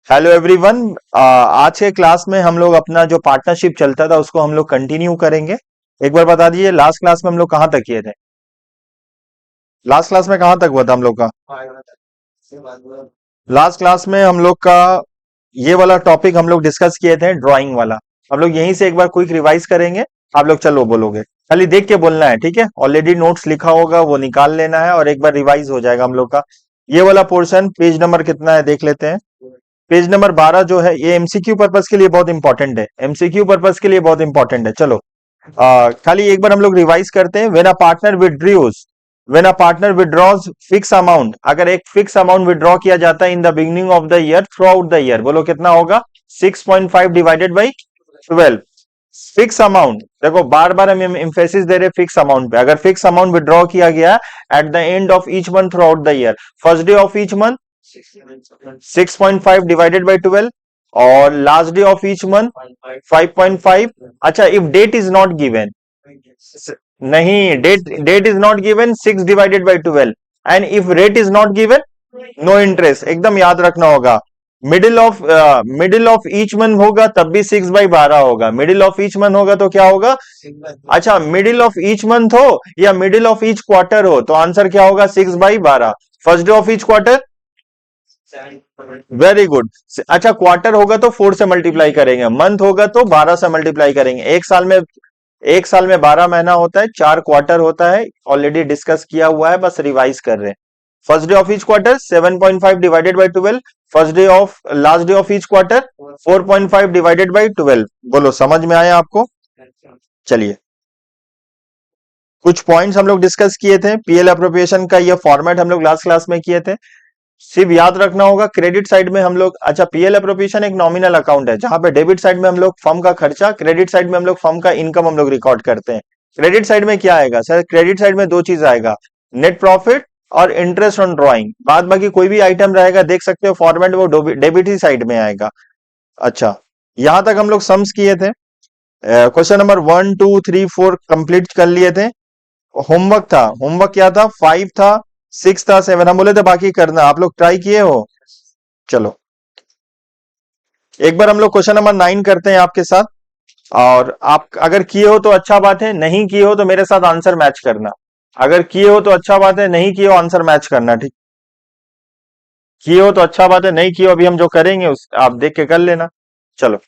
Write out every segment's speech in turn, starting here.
Hello everyone. आज के class में हम लोग अपना जो पार्टनरशिप चलता था उसको हम लोग कंटिन्यू करेंगे। एक बार बता दीजिए लास्ट क्लास में हम लोग कहाँ तक किए थे। लास्ट क्लास में कहाँ तक हुआ था हम लोग का। लास्ट क्लास में हम लोग का ये वाला टॉपिक हम लोग डिस्कस किए थे, ड्राइंग वाला। हम लोग यहीं से एक बार क्विक रिवाइज करेंगे। आप लोग चलो बोलोगे, खाली देख के बोलना है, ठीक है। ऑलरेडी नोट्स लिखा होगा वो निकाल लेना है और एक बार रिवाइज हो जाएगा हम लोग का। ये वाला पोर्शन पेज नंबर कितना है देख लेते हैं। पेज नंबर 12 जो है ये एमसीक्यू पर्पस के लिए बहुत इंपॉर्टेंट है। एमसीक्यू पर्पस के लिए बहुत इंपॉर्टेंट है। चलो खाली एक बार हम लोग रिवाइज करते हैं। When a partner withdraws fix amount, अगर एक फिक्स अमाउंट विड्रॉ किया जाता है in the beginning of the year through out the year, बोलो कितना होगा। 6.5 डिवाइडेड बाई 12। फिक्स अमाउंट देखो, बार बार हम एम्फेसिस दे रहे फिक्स अमाउंट पे। अगर फिक्स अमाउंट विड्रॉ किया गया at the end of each month throughout the year, first day of each month 6.5 divided by 12 और last day of each month 5.5। अच्छा, if date is not given, नहीं, date is not given 6 divided by 12 and if rate is not given no interest. एकदम याद रखना होगा। Middle of each month होगा तब भी 6/12 होगा। मिडिल ऑफ ईच मंथ होगा तो क्या होगा। अच्छा, मिडिल ऑफ ईच मंथ हो या मिडिल ऑफ ईच क्वार्टर हो तो आंसर क्या होगा 6/12। First day of each quarter, very good. अच्छा, क्वार्टर होगा तो 4 से मल्टीप्लाई करेंगे, मंथ होगा तो 12 से मल्टीप्लाई करेंगे। एक साल में 12 महीना होता है, 4 क्वार्टर होता है। ऑलरेडी डिस्कस किया हुआ है, बस रिवाइज कर रहे हैं। First day of each quarter 7.5 divided by 12। First day of last day of each quarter 4.5 divided by 12। बोलो समझ में आया आपको। चलिए, कुछ पॉइंट्स हम लोग डिस्कस किए थे। पीएल अप्रोप्रिएशन का ये फॉर्मेट हम लोग लास्ट क्लास में किए थे। सिर्फ याद रखना होगा, क्रेडिट साइड में हम लोग, अच्छा, पीएल अप्रोप्रिएशन एक नॉमिनल अकाउंट है जहां पे डेबिट साइड में हम लोग फर्म का खर्चा, क्रेडिट साइड में हम लोग फर्म का इनकम हम लोग रिकॉर्ड करते हैं। क्रेडिट साइड में क्या आएगा सर, क्रेडिट साइड में दो चीज आएगा, नेट प्रॉफिट और इंटरेस्ट ऑन ड्रॉइंग। बाद बाकी कोई भी आइटम रहेगा देख सकते हो फॉर्मेट, वो डेबिट ही साइड में आएगा। अच्छा, यहां तक हम लोग सम्स किए थे। क्वेश्चन नंबर 1 2 3 4 कंप्लीट कर लिए थे। होमवर्क क्या था, 5 था, 6 था, 7। हम बोले थे बाकी करना, आप लोग ट्राई किए हो। चलो, एक बार हम लोग क्वेश्चन नंबर 9 करते हैं आपके साथ। और आप अगर किए हो तो अच्छा बात है, नहीं किए हो तो मेरे साथ आंसर मैच करना। अगर किए हो तो अच्छा बात है, नहीं किए हो आंसर मैच करना, ठीक। किए हो तो अच्छा बात है, नहीं किए हो अभी हम जो करेंगे उस आप देख के कर लेना। चलो,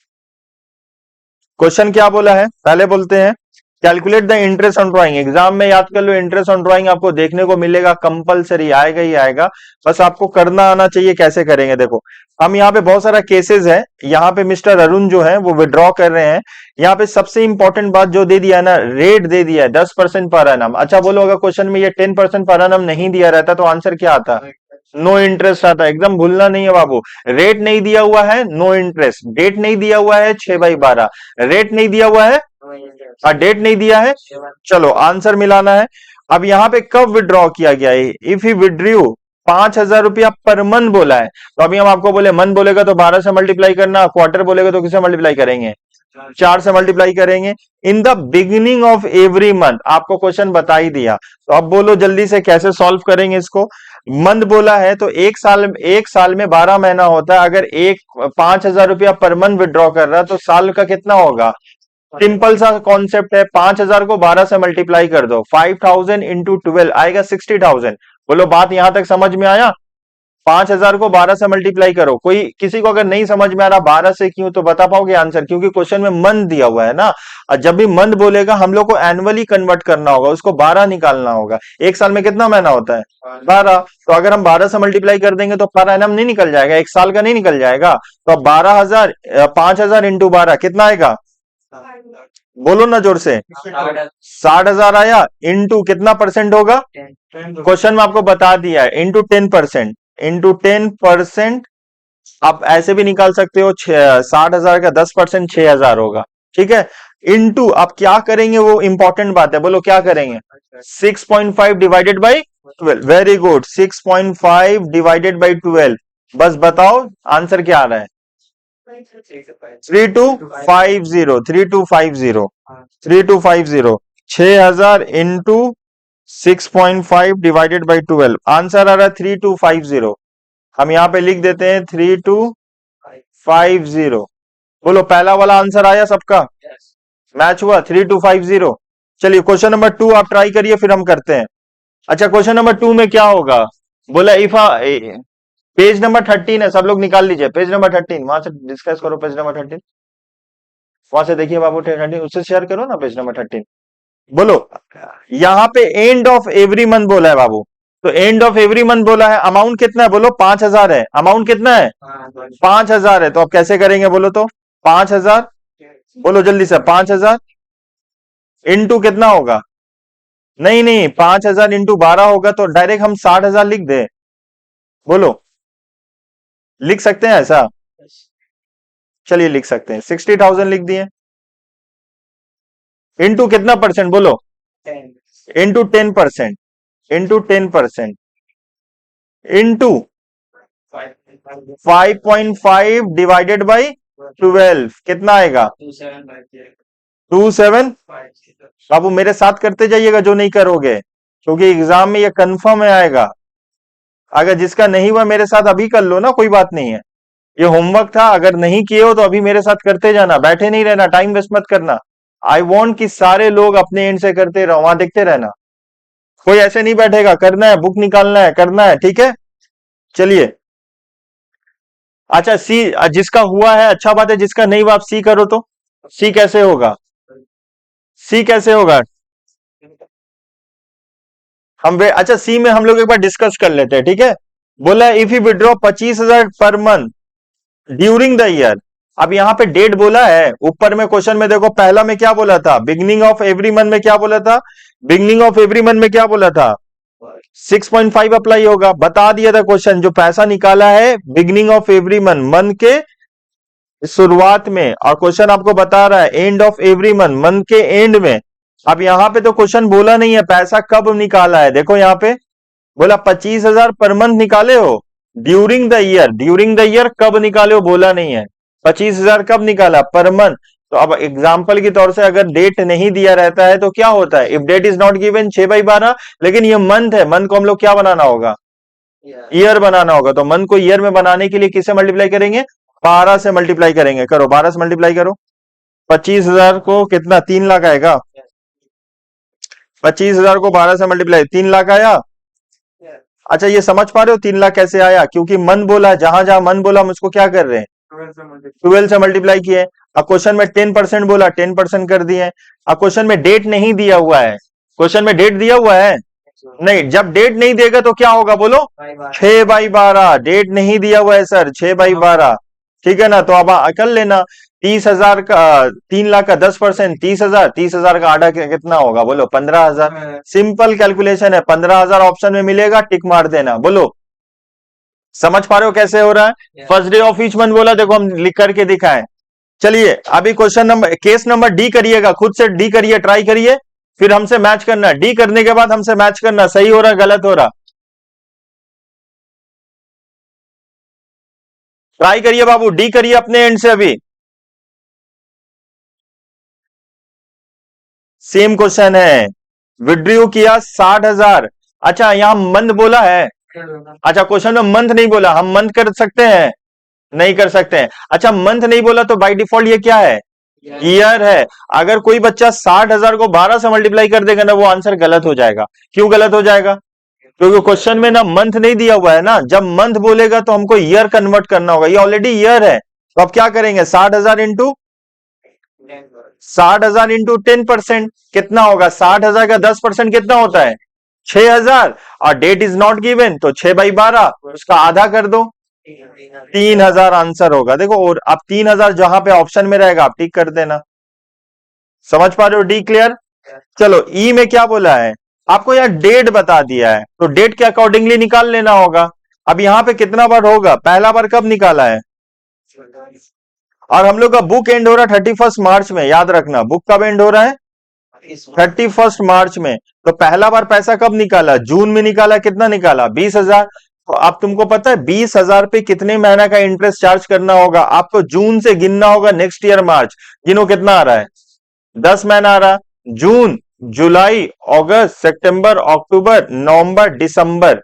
क्वेश्चन क्या बोला है पहले बोलते हैं। Calculate the interest on drawing. Exam में याद कर लो, इंटरेस्ट ऑन ड्राइंग आपको देखने को मिलेगा, कंपलसरी आएगा ही आएगा। बस आपको करना आना चाहिए। कैसे करेंगे देखो, हम यहाँ पे बहुत सारा केसेस है। यहाँ पे मिस्टर अरुण जो है वो विड्रॉ कर रहे हैं। यहाँ पे सबसे इंपॉर्टेंट बात जो दे दिया है ना, रेट दे दिया है 10% पर एनम। अच्छा बोलो, अगर क्वेश्चन में ये 10% पर एनम नहीं दिया रहता तो आंसर क्या आता। नो इंटरेस्ट आता है। एकदम भूलना नहीं है बाबू। रेट नहीं दिया हुआ है, नो इंटरेस्ट। डेट नहीं दिया हुआ है 6/12। रेट नहीं दिया हुआ है और डेट नहीं दिया है। चलो, आंसर मिलाना है। अब यहाँ पे कब विड्रॉ किया गया है, इफ ही विड्रू 5,000 रुपया पर मंथ बोला है। तो अभी हम आपको बोले मंथ बोलेगा तो 12 से मल्टीप्लाई करना, क्वार्टर बोलेगा तो किससे मल्टीप्लाई करेंगे, 4 से मल्टीप्लाई करेंगे। In the beginning of every month आपको क्वेश्चन बता ही दिया। तो अब बोलो जल्दी से कैसे सॉल्व करेंगे इसको। मंथ बोला है तो एक साल में 12 महीना होता है। अगर एक 5,000 रुपया पर मंथ विड्रॉ कर रहा है तो साल का कितना होगा। सिंपल सा कॉन्सेप्ट है, 5,000 को 12 से मल्टीप्लाई कर दो, 5,000 इंटू 12 आएगा 60,000। बोलो बात यहां तक समझ में आया। 5,000 को 12 से मल्टीप्लाई करो। कोई किसी को अगर नहीं समझ में आ रहा 12 से क्यों, तो बता पाओगे आंसर, क्योंकि क्वेश्चन में मंथ दिया हुआ है ना। और जब भी मंथ बोलेगा हम लोग को एनुअली कन्वर्ट करना होगा, उसको 12 निकालना होगा। एक साल में कितना महीना होता है 12। तो अगर हम 12 से मल्टीप्लाई कर देंगे तो पर एनम नहीं निकल जाएगा, एक साल का नहीं निकल जाएगा। तो अब 12,000, 5,000 इंटू 12 कितना आएगा, बोलो ना जोर से। 60,000 आया। इंटू कितना परसेंट होगा, क्वेश्चन में आपको बता दिया है, इंटू 10%। इंटू 10% आप ऐसे भी निकाल सकते हो। 60,000 का 10% 6,000 होगा, ठीक है। इंटू आप क्या करेंगे वो इंपॉर्टेंट बात है, बोलो क्या करेंगे। 6.5 divided by 12। Very good, 6.5 divided by 12। बस बताओ आंसर क्या आ रहा है। 3250, 3250, 3250। 6,000 इंटू 6.5 डिवाइडेड बाई 12, आंसर आ रहा है 3250। हम यहां पे लिख देते हैं 3250। 3250। बोलो पहला वाला आंसर आया सबका, मैच हुआ 3250। चलिए क्वेश्चन नंबर 2 आप ट्राई करिए, फिर हम करते हैं। अच्छा क्वेश्चन नंबर 2 में क्या होगा, बोला इफ पेज नंबर 13 है, सब लोग निकाल लीजिए पेज नंबर 13, वहां से डिस्कस करो पेज नंबर 13, वहां से देखिए बाबू 13 उससे शेयर करो ना पेज नंबर 13। बोलो यहाँ पे एंड ऑफ एवरी मंथ बोला है बाबू, तो एंड ऑफ एवरी मंथ बोला है, अमाउंट कितना है बोलो 5000 है, अमाउंट कितना है 5000 है, तो आप कैसे करेंगे बोलो तो 5000, बोलो जल्दी से 5000 इंटू कितना होगा, नहीं नहीं 5000 इंटू 12 होगा, तो डायरेक्ट हम 60,000 लिख दे, बोलो लिख सकते हैं ऐसा, चलिए लिख सकते हैं 60,000 लिख दिए, इंटू कितना परसेंट बोलो, into 10%, into 10%, into 5.5 divided by 12 कितना आएगा 27। बाबू मेरे साथ करते जाइएगा जो नहीं करोगे, क्योंकि एग्जाम में ये कंफर्म है आएगा, अगर जिसका नहीं हुआ मेरे साथ अभी कर लो ना, कोई बात नहीं है, ये होमवर्क था, अगर नहीं किए हो तो अभी मेरे साथ करते जाना, बैठे नहीं रहना, टाइम वेस्ट मत करना। आई वॉन्ट कि सारे लोग अपने एंड से करते रहो, वहां देखते रहना, कोई ऐसे नहीं बैठेगा, करना है बुक निकालना है, करना है, ठीक है। चलिए अच्छा सी, जिसका हुआ है अच्छा बात है, जिसका नहीं हुआ आप सी करो, तो सी कैसे होगा, सी कैसे होगा, अच्छा सी में हम लोग एक बार डिस्कस कर लेते हैं, ठीक है। बोला if you withdraw 25,000 per month during the year, अब यहाँ पे डेट बोला है, ऊपर में क्वेश्चन में देखो, पहला में क्या बोला था, बिगनिंग ऑफ एवरी मंथ में क्या बोला था, बिगनिंग ऑफ एवरी मंथ में क्या बोला था 6.5 अप्लाई होगा, बता दिया था क्वेश्चन, जो पैसा निकाला है beginning of every month, month के शुरुआत में, और क्वेश्चन आपको बता रहा है end of every month, month के एंड में। अब यहाँ पे तो क्वेश्चन बोला नहीं है पैसा कब निकाला है, देखो यहाँ पे बोला 25,000 पर मंथ निकाले हो during the year, during the year कब निकाले हो बोला नहीं है, 25,000 कब निकाला पर मंथ। तो अब एग्जाम्पल के तौर से अगर डेट नहीं दिया रहता है तो क्या होता है, if date is not given 6/12, लेकिन ये मंथ है, मंथ को हम लोग क्या बनाना होगा, ईयर बनाना होगा, तो मंथ को ईयर में बनाने के लिए किससे मल्टीप्लाई करेंगे, 12 से मल्टीप्लाई करेंगे, करो 12 से मल्टीप्लाई करो, 25,000 को कितना 3 लाख आएगा, 25,000 को 12 से मल्टीप्लाई 3 लाख आया। अच्छा ये समझ पा रहे हो 3 लाख कैसे आया, क्योंकि मन बोला, जहां जहां मन बोला हम उसको क्या कर रहे हैं 12 से मल्टीप्लाई किए। अब क्वेश्चन में 10% बोला 10% कर दिए। अब क्वेश्चन में डेट नहीं दिया हुआ है, क्वेश्चन में डेट दिया हुआ है नहीं, जब डेट नहीं देगा तो क्या होगा बोलो 6/12, डेट नहीं दिया हुआ है सर 6/12, ठीक है ना। तो अब कर लेना 30,000 का 3 लाख का 10%, 30,000, 30,000 का आधा कितना होगा बोलो 15,000, सिंपल कैलकुलेशन है, 15,000 ऑप्शन में मिलेगा, टिक मार देना। बोलो समझ पा रहे हो कैसे हो रहा है, first day of each month बोला, देखो हम लिख करके दिखाएं। चलिए अभी question number case number D करिएगा, खुद से डी करिए, ट्राई करिए, फिर हमसे मैच करना, डी करने के बाद हमसे मैच करना सही हो रहा गलत हो रहा, ट्राई करिए बाबू, डी करिए अपने एंड से अभी। सेम क्वेश्चन है, विड्रॉ किया 60,000, अच्छा यहां मंथ बोला है, अच्छा क्वेश्चन में मंथ नहीं बोला, हम मंथ कर सकते हैं नहीं कर सकते हैं। अच्छा मंथ नहीं बोला तो बाय डिफॉल्ट ये क्या है ईयर है। अगर कोई बच्चा 60,000 को 12 से मल्टीप्लाई कर देगा ना, वो आंसर गलत हो जाएगा। क्यों गलत हो जाएगा, क्योंकि क्वेश्चन में ना मंथ नहीं दिया हुआ है ना, जब मंथ बोलेगा तो हमको ईयर कन्वर्ट करना होगा, ये ऑलरेडी ईयर है, तो अब क्या करेंगे 60,000 इंटू 60,000 इंटू 10% कितना होगा, 60,000 का 10% कितना होता है 6,000, और डेट इज नॉट गिवन तो 6/12 उसका आधा कर दो, 3,000 आंसर होगा। देखो और अब 3,000 जहां पे ऑप्शन में रहेगा आप टिक कर देना, समझ पा रहे हो, डी क्लियर। चलो ई में क्या बोला है, आपको यहाँ डेट बता दिया है, तो डेट के अकॉर्डिंगली निकाल लेना होगा। अब यहाँ पे कितना बार होगा, पहला बार कब निकाला है, और हम लोग का बुक एंड हो रहा है 31 मार्च में, याद रखना बुक कब एंड हो रहा है 31 मार्च में, तो पहला बार पैसा कब निकाला, जून में निकाला, कितना निकाला 20,000। तो अब तुमको पता है 20,000 पे कितने महीना का इंटरेस्ट चार्ज करना होगा, आपको जून से गिनना होगा नेक्स्ट ईयर मार्च, गिनो कितना आ रहा है 10 महीना आ रहा है, जून जुलाई अगस्त सितंबर अक्टूबर नवंबर दिसंबर,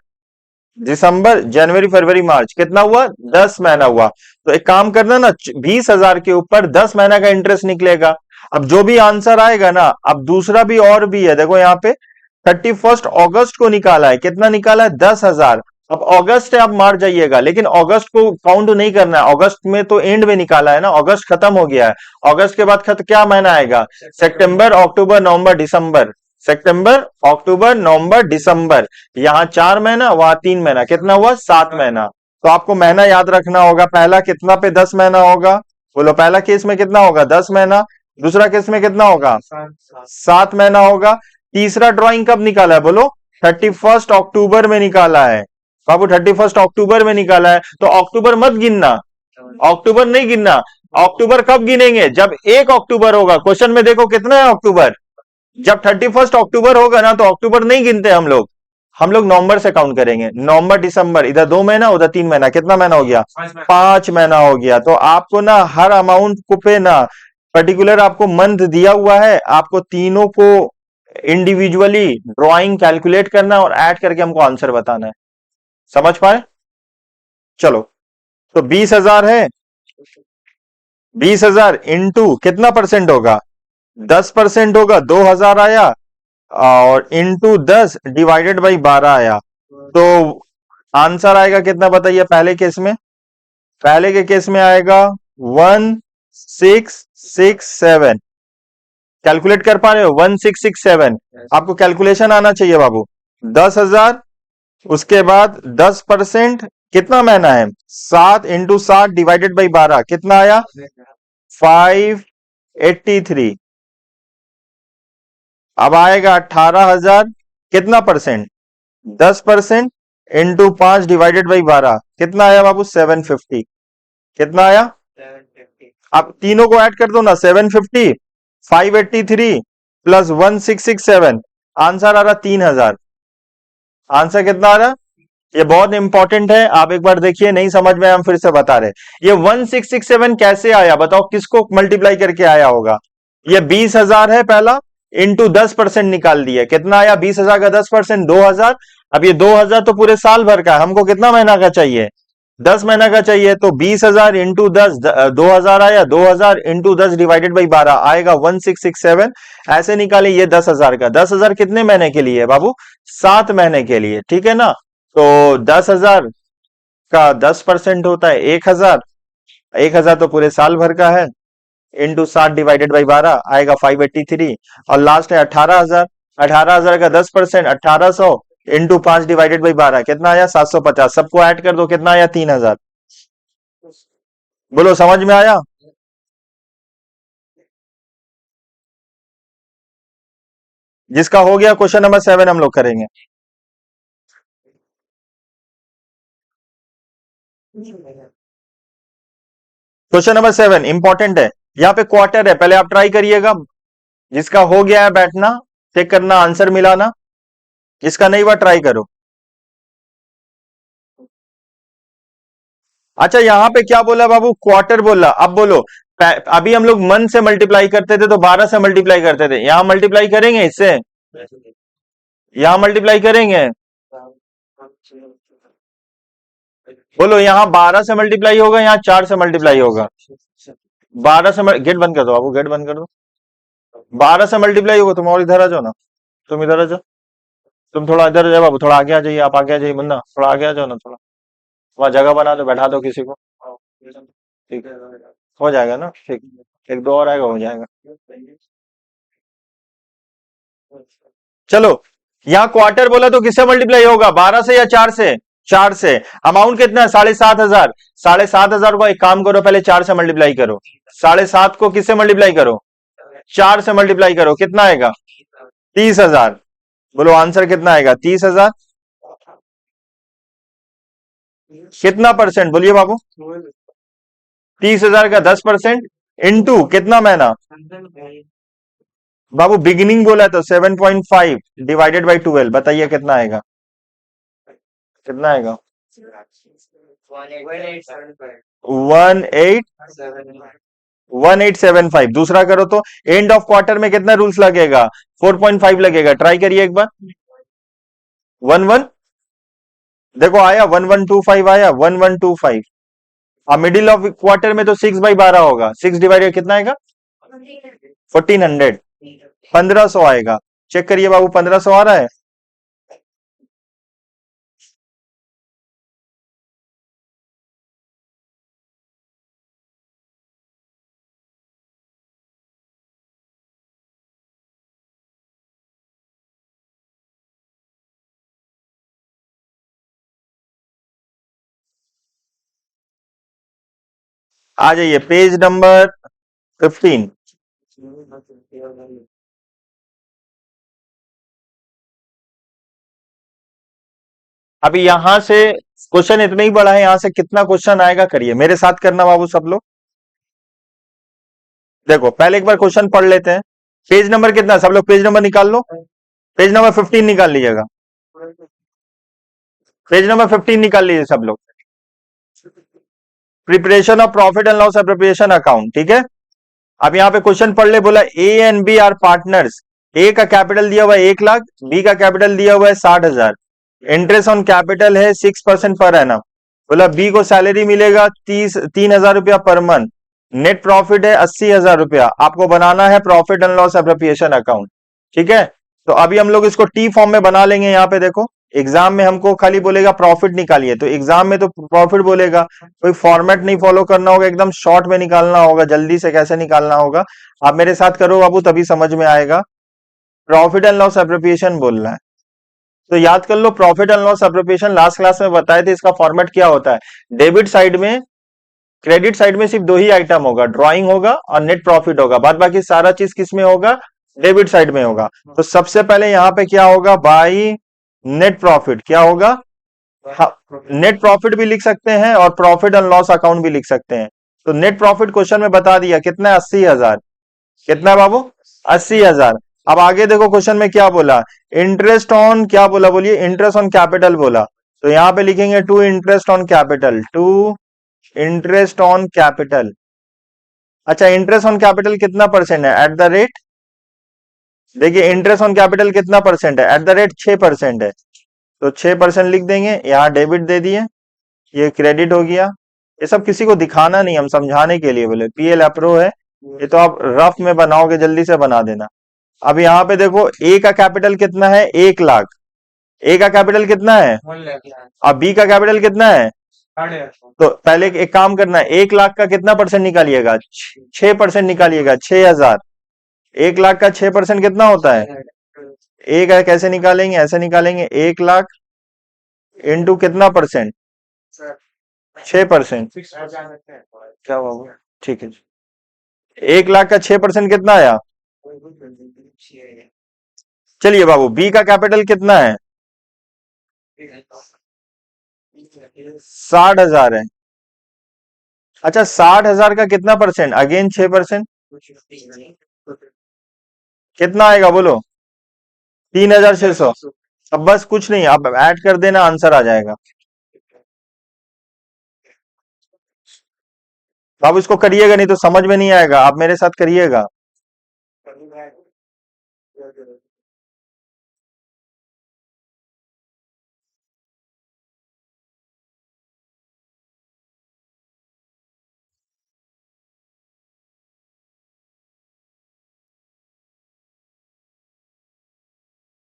दिसंबर जनवरी फरवरी मार्च, कितना हुआ 10 महीना हुआ। तो एक काम करना ना, 20,000 के ऊपर 10 महीना का इंटरेस्ट निकलेगा। अब जो भी आंसर आएगा ना, अब दूसरा भी और भी है, देखो यहाँ पे 31 अगस्त को निकाला है, कितना निकाला है? 10,000। अब अगस्त है, आप मार जाइएगा, लेकिन अगस्त को काउंट नहीं करना है, अगस्त में तो एंड में निकाला है ना, अगस्त खत्म हो गया है। अगस्त के बाद क्या महीना आएगा? सितंबर, अक्टूबर, नवंबर, दिसंबर। सितंबर, अक्टूबर, नवंबर, दिसंबर। यहाँ 4 महीना, वहां 3 महीना, कितना हुआ? 7 महीना। तो आपको महीना याद रखना होगा, पहला कितना पे 10 महीना होगा? बोलो, पहला केस में कितना होगा? 10 महीना। दूसरा केस में कितना होगा? 7 महीना होगा। तीसरा ड्राइंग कब निकाला है? बोलो, 31 अक्टूबर में निकाला है बाबू, 31 अक्टूबर में निकाला है। तो अक्टूबर मत गिनना, अक्टूबर नहीं गिनना। अक्टूबर कब गिनेंगे? जब 1 अक्टूबर होगा। क्वेश्चन में देखो कितना है अक्टूबर। जब 31 अक्टूबर होगा ना, तो अक्टूबर नहीं गिनते हम लोग नवंबर से काउंट करेंगे। नवंबर, दिसंबर, इधर 2 महीना, उधर 3 महीना, कितना महीना हो गया? 5 महीना हो गया। तो आपको ना हर अमाउंट को पे ना पर्टिकुलर आपको मंथ दिया हुआ है, आपको तीनों को इंडिविजुअली ड्राइंग कैलकुलेट करना है और ऐड करके हमको आंसर बताना है। समझ पाए? चलो, तो 20,000 है, 20,000 इंटू कितना परसेंट होगा? 10% होगा, 2,000 आया, और इंटू 10 डिवाइडेड बाई 12 आया। तो आंसर आएगा कितना बताइए? पहले के केस में आएगा 1667। कैलकुलेट कर पा रहे हो? 1667। आपको कैलकुलेशन आना चाहिए बाबू। 10,000, उसके बाद 10%, कितना महीना है? 7 इंटू 7 डिवाइडेड बाई 12, कितना आया? 583। अब आएगा 18,000, कितना परसेंट? 10% इंटू 5 डिवाइडेड बाई 12, कितना आया बाबू? 750। कितना आया? अब तीनों को ऐड कर दो ना, 750, 583 प्लस 1667, आंसर आ रहा 3,000। आंसर कितना आ रहा? ये बहुत इंपॉर्टेंट है, आप एक बार देखिए, नहीं समझ में हम फिर से बता रहे। ये 1667 कैसे आया बताओ? किसको मल्टीप्लाई करके आया होगा? ये 20,000 है पहला, इंटू 10% निकाल दिया, कितना आया? 20,000 का 10%, 2,000। अब ये 2,000 तो पूरे साल भर का है, हमको कितना महीना का चाहिए? 10 महीना का चाहिए। तो 20,000 इंटू 10, 2,000 आया, 2,000 इंटू 10 डिवाइडेड बाई 12 आएगा 1667। ऐसे निकाले ये 10,000 का। 10,000 कितने महीने के लिए है बाबू? 7 महीने के लिए, ठीक है ना? तो 10,000 का 10% होता है 1,000। 1,000 तो पूरे साल भर का है, इंटू 7 डिवाइडेड बाई 12 आएगा 583। और लास्ट है 18,000। 18,000 का 10%, 1,800 इंटू 5 डिवाइडेड बाई 12, कितना आया? 750। सबको ऐड कर दो, कितना आया? 3,000। बोलो, समझ में आया? जिसका हो गया, क्वेश्चन नंबर 7 हम लोग करेंगे। क्वेश्चन नंबर 7 इंपॉर्टेंट है, यहाँ पे क्वार्टर है, पहले आप ट्राई करिएगा। जिसका हो गया है बैठना, चेक करना, आंसर मिलाना। जिसका नहीं हुआ ट्राई करो। अच्छा, यहां पे क्या बोला बाबू? क्वार्टर बोला। अब बोलो, अभी हम लोग मन से मल्टीप्लाई करते थे तो 12 से मल्टीप्लाई करते थे, यहां मल्टीप्लाई करेंगे इससे, यहां मल्टीप्लाई करेंगे। बोलो, यहां 12 से मल्टीप्लाई होगा, यहां 4 से मल्टीप्लाई होगा। 12 से गेट बंद कर दो बाबू, गेट बंद कर दो। 12 से मल्टीप्लाई होगा, तुम और इधर आ जाओ ना, तुम इधर आ जाओ, तुम थोड़ा इधर आ जाओ बाबू, थोड़ा आगे आ जाइए, आप आगे आ जाइए मुन्ना, थोड़ा आगे आ जाओ ना, थोड़ा वहां जगह बना दो, बैठा दो किसी को। ठीक है, हो जाएगा ना, ठीक। एक दो और आएगा, हो जाएगा। चलो, यहाँ क्वार्टर बोला तो किससे मल्टीप्लाई होगा? 12 से या 4 से? 4 से। अमाउंट कितना है? 7,500। 7,500 को एक काम करो, पहले 4 से मल्टीप्लाई करो। 7,500 को किससे मल्टीप्लाई करो? 4 से मल्टीप्लाई करो, कितना आएगा? 30,000। बोलो, आंसर कितना आएगा? 30,000। कितना परसेंट बोलिए बाबू? 30,000 का 10% इंटू कितना महीना? बाबू बिगिनिंग बोला तो 7.5 डिवाइडेड बाई 12, बताइए कितना आएगा? कितना आएगा? 1875। दूसरा करो तो एंड ऑफ क्वार्टर में कितना रूल्स लगेगा? 4.5 लगेगा। ट्राई करिए एक बार। 11, देखो आया 1125, आया 1125। और मिडिल ऑफ क्वार्टर में तो 6/12 होगा, 6 डिवाइडेड कितना आएगा? 1400, 1500 आएगा। चेक करिए बाबू, 1500 आ रहा है। आ जाइए पेज नंबर 15। अभी यहां से क्वेश्चन इतना ही बड़ा है, यहां से कितना क्वेश्चन आएगा करिए मेरे साथ करना बाबू सब लोग। देखो पहले एक बार क्वेश्चन पढ़ लेते हैं। पेज नंबर कितना है? सब लोग पेज नंबर निकाल लो। पेज नंबर 15 निकाल लीजिएगा। पेज नंबर 15 निकाल लीजिए सब लोग। Preparation of profit and loss appropriation account, ठीक है। अब यहाँ पे क्वेश्चन पढ़ ले, बोला A and B are partners. A का कैपिटल दिया हुआ है 1 लाख, बी का कैपिटल दिया हुआ है 60,000। इंटरेस्ट ऑन कैपिटल है 6% पर एनम। बोला बी को सैलरी मिलेगा 3,000 रुपया पर मंथ। नेट प्रॉफिट है 80,000 रुपया। आपको बनाना है profit and loss appropriation account, ठीक है। तो अभी हम लोग इसको टी फॉर्म में बना लेंगे। यहाँ पे देखो, एग्जाम में हमको खाली बोलेगा प्रॉफिट निकालिए, तो एग्जाम में तो प्रॉफिट बोलेगा, कोई फॉर्मेट नहीं फॉलो करना होगा, एकदम शॉर्ट में निकालना होगा, जल्दी से कैसे निकालना होगा। आप मेरे साथ करो बाबू, तभी समझ में आएगा। प्रॉफिट एंड लॉस एप्रोप्रिएशन बोलना है, तो याद कर लो। Profit and loss appropriation last class में बताए थे, इसका फॉर्मेट क्या होता है। डेबिट साइड में, क्रेडिट साइड में सिर्फ दो ही आइटम होगा, ड्राइंग होगा और नेट प्रॉफिट होगा। बाद बाकी सारा चीज किस में होगा? डेबिट साइड में होगा। तो सबसे पहले यहां पे क्या होगा? बाई नेट प्रॉफिट क्या होगा? हाँ, नेट प्रॉफिट भी लिख सकते हैं और प्रॉफिट एंड लॉस अकाउंट भी लिख सकते हैं। तो नेट प्रॉफिट क्वेश्चन में बता दिया कितना है? 80,000। कितना है बाबू? 80,000। अब आगे देखो क्वेश्चन में क्या बोला। इंटरेस्ट ऑन क्या बोला? बोलिए, इंटरेस्ट ऑन कैपिटल बोला। तो यहां पे लिखेंगे to interest on capital, to interest on capital. अच्छा, इंटरेस्ट ऑन कैपिटल कितना परसेंट है? एट द रेट, देखिए इंटरेस्ट ऑन कैपिटल कितना परसेंट है? एट द रेट 6% है। तो 6% लिख देंगे, यहाँ डेबिट दे दिए, ये क्रेडिट हो गया। ये सब किसी को दिखाना नहीं, हम समझाने के लिए बोले। पीएल अप्रो है, ये तो आप रफ में बनाओगे, जल्दी से बना देना। अब यहाँ पे देखो, ए का कैपिटल कितना है? 1 लाख। ए का कैपिटल कितना है? अब बी का कैपिटल कितना है? तो पहले एक काम करना है, 1 लाख का कितना परसेंट निकालिएगा? 6% निकालिएगा, 6,000। 1 लाख का 6% कितना होता है? एक है, कैसे निकालेंगे? ऐसे निकालेंगे, 1 लाख इंटू कितना परसेंट? 6%। क्या हुआ? ठीक है जी। 1 लाख का 6% कितना आया? चलिए बाबू, बी का कैपिटल कितना है? 60,000 है। अच्छा, 60,000 का कितना परसेंट? अगेन 6%। कितना आएगा बोलो? 3,600। अब बस कुछ नहीं, अब ऐड कर देना, आंसर आ जाएगा। अब इसको करिएगा, नहीं तो समझ में नहीं आएगा। आप मेरे साथ करिएगा।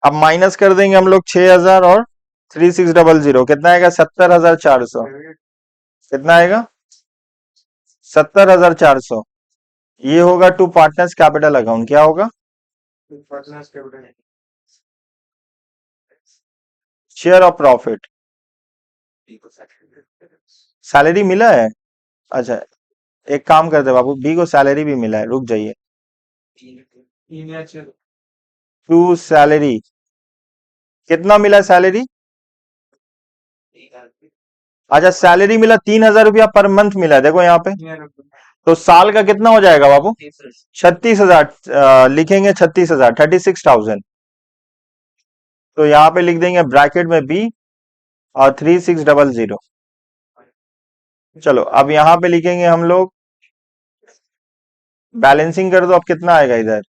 अब माइनस कर देंगे हम लोग 6,000 और 3600, कितना आएगा? 70,400। कितना आएगा? 70,400। ये होगा टू पार्टनर्स कैपिटल अकाउंट। क्या होगा? Share of profit. सैलरी मिला है? अच्छा, एक काम करते बाबू, बी को सैलरी भी मिला है, रुक जाइए। टू सैलरी, कितना मिला सैलरी? अच्छा, सैलरी मिला 3,000 रुपया पर मंथ मिला है, देखो यहाँ पे। तो साल का कितना हो जाएगा बाबू? 36,000। लिखेंगे 36,000, 36,000। तो यहाँ पे लिख देंगे ब्रैकेट में बी और 3600। चलो अब यहाँ पे लिखेंगे हम लोग, बैलेंसिंग कर दो, अब कितना आएगा इधर?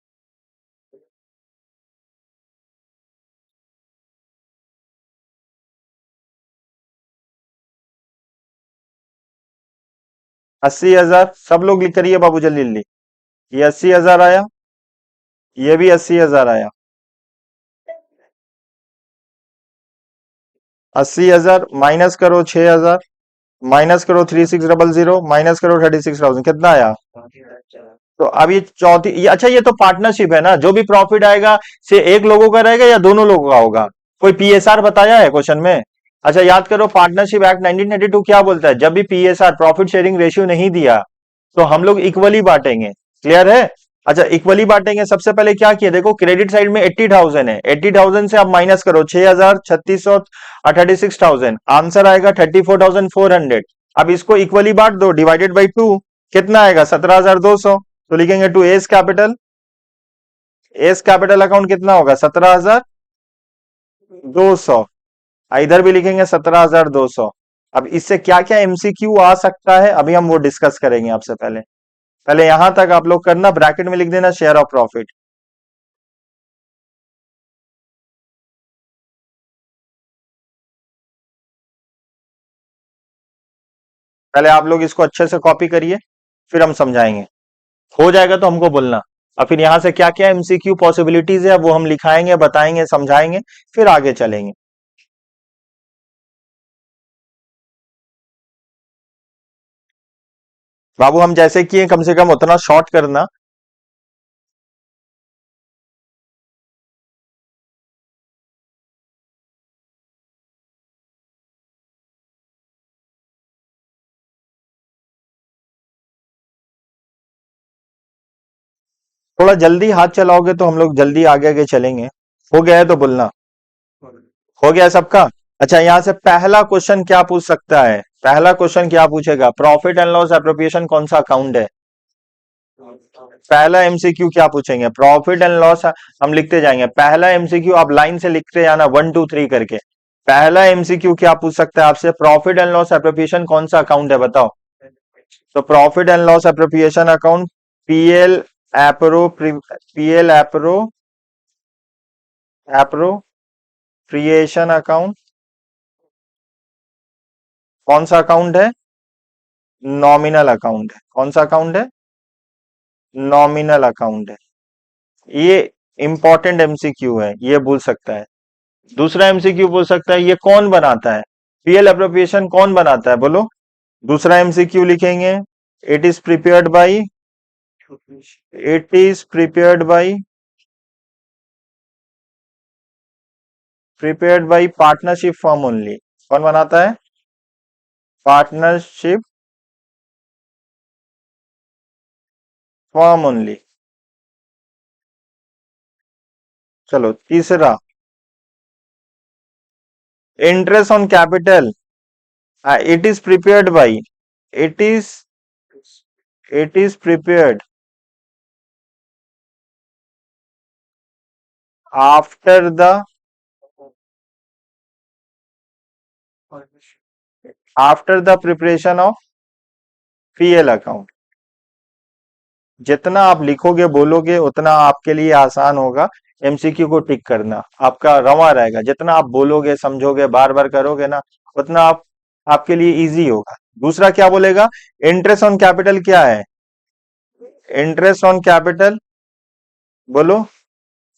80,000, सब लोग लिख करिए बाबू जल्दी जल्दी। ये 80,000 आया, ये भी 80,000 आया। 80,000 माइनस करो 6,000, माइनस करो 3600, माइनस करो 36,000, कितना आया? तो अब ये चौथी, अच्छा ये तो पार्टनरशिप है ना, जो भी प्रॉफिट आएगा से एक लोगों का रहेगा या दोनों लोगों का होगा? कोई पीएसआर बताया है क्वेश्चन में? अच्छा याद करो, पार्टनरशिप एक्ट 1932 क्या बोलता है? जब भी पीएसआर प्रॉफिट शेयरिंग रेशियो नहीं दिया तो हम लोग इक्वली बांटेंगे। क्लियर है? अच्छा इक्वली बांटेंगे, सबसे पहले क्या किया देखो, क्रेडिट साइड में 80,000 है, 80,000 से आप माइनस करो 6,000, 3600 और 36,000, आंसर आएगा 34,400। अब इसको इक्वली बांट दो, डिवाइडेड बाई 2, कितना आएगा? 17,200। तो लिखेंगे to S capital, S capital account कितना होगा? 17,200। इधर भी लिखेंगे 17,200। अब इससे क्या क्या एमसीक्यू आ सकता है अभी हम वो डिस्कस करेंगे आपसे। पहले पहले यहां तक आप लोग करना, ब्रैकेट में लिख देना शेयर ऑफ प्रॉफिट। पहले आप लोग इसको अच्छे से कॉपी करिए, फिर हम समझाएंगे। हो जाएगा तो हमको बोलना। और फिर यहां से क्या क्या एमसीक्यू पॉसिबिलिटीज है वो हम लिखाएंगे, बताएंगे, समझाएंगे, फिर आगे चलेंगे। बाबू हम जैसे किए कम से कम उतना शॉर्ट करना। थोड़ा जल्दी हाथ चलाओगे तो हम लोग जल्दी आगे आगे चलेंगे। हो गया है तो बोलना। हो गया है सबका? अच्छा यहां से पहला क्वेश्चन क्या पूछ सकता है? पहला क्वेश्चन क्या पूछेगा? प्रॉफिट एंड लॉस एप्रोप्रिएशन कौन सा अकाउंट है? पहला एमसीक्यू क्या पूछेंगे? Profit and loss. हम लिखते जाएंगे, पहला एमसीक्यू आप लाइन से लिखते जाना 1 2 3 करके। पहला एमसीक्यू क्या पूछ सकता है आपसे? प्रॉफिट एंड लॉस एप्रोप्रिएशन कौन सा अकाउंट है बताओ? तो profit and loss appropriation account PL appro, PL appropriation account कौन सा अकाउंट है? नॉमिनल अकाउंट है। कौन सा अकाउंट है? नॉमिनल अकाउंट है। ये इंपॉर्टेंट एमसीक्यू है, ये भूल सकता है। दूसरा एमसीक्यू पूछ सकता है ये कौन बनाता है? पीएल एप्रोप्रिएशन कौन बनाता है बोलो? दूसरा एमसीक्यू लिखेंगे, it is prepared by, it is prepared by partnership firm only. कौन बनाता है? Partnership firm only. चलो तीसरा, interest on capital, it is prepared by, it is it is prepared after the, after the preparation of PL account. जितना आप लिखोगे बोलोगे उतना आपके लिए आसान होगा एमसीक्यू को टिक करना, आपका रवा रहेगा। जितना आप बोलोगे समझोगे बार बार करोगे ना, उतना आपके लिए इजी होगा। दूसरा क्या बोलेगा? इंटरेस्ट ऑन कैपिटल क्या है? इंटरेस्ट ऑन कैपिटल बोलो,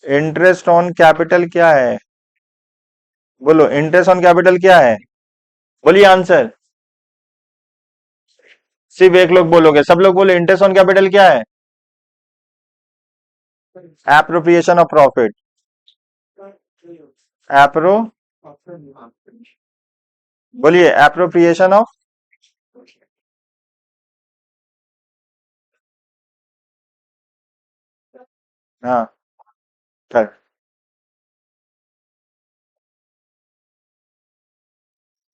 इंटरेस्ट ऑन कैपिटल क्या है? बोलो इंटरेस्ट ऑन कैपिटल क्या है? बोलिए आंसर। सिर्फ एक लोग बोलोगे, सब लोग बोले इंटरेस्ट ऑन कैपिटल क्या है? Appropriation of profit. एप्रो, बोलिए एप्रोप्रिएशन ऑफ, हाँ कर,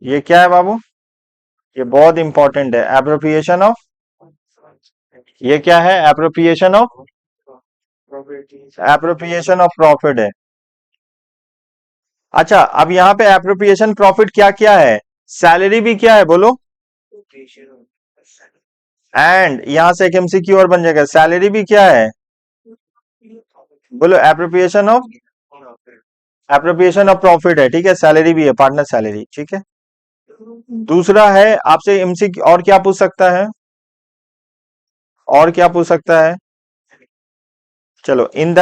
ये क्या है बाबू? ये बहुत इंपॉर्टेंट है, एप्रोप्रिएशन ऑफ। ये क्या है? Appropriation of, appropriation of profit है। अच्छा अब यहाँ पे एप्रोप्रिएशन प्रॉफिट क्या क्या है? सैलरी भी क्या है बोलो? एंड यहां से एक एमसीक्यू और बन जाएगा, सैलरी भी क्या है? बोलो appropriation of, appropriation of profit है, ठीक है। सैलरी भी है, पार्टनर सैलरी, ठीक है। दूसरा है आपसे एमसीक्यू और क्या पूछ सकता है? और क्या पूछ सकता है? चलो, in the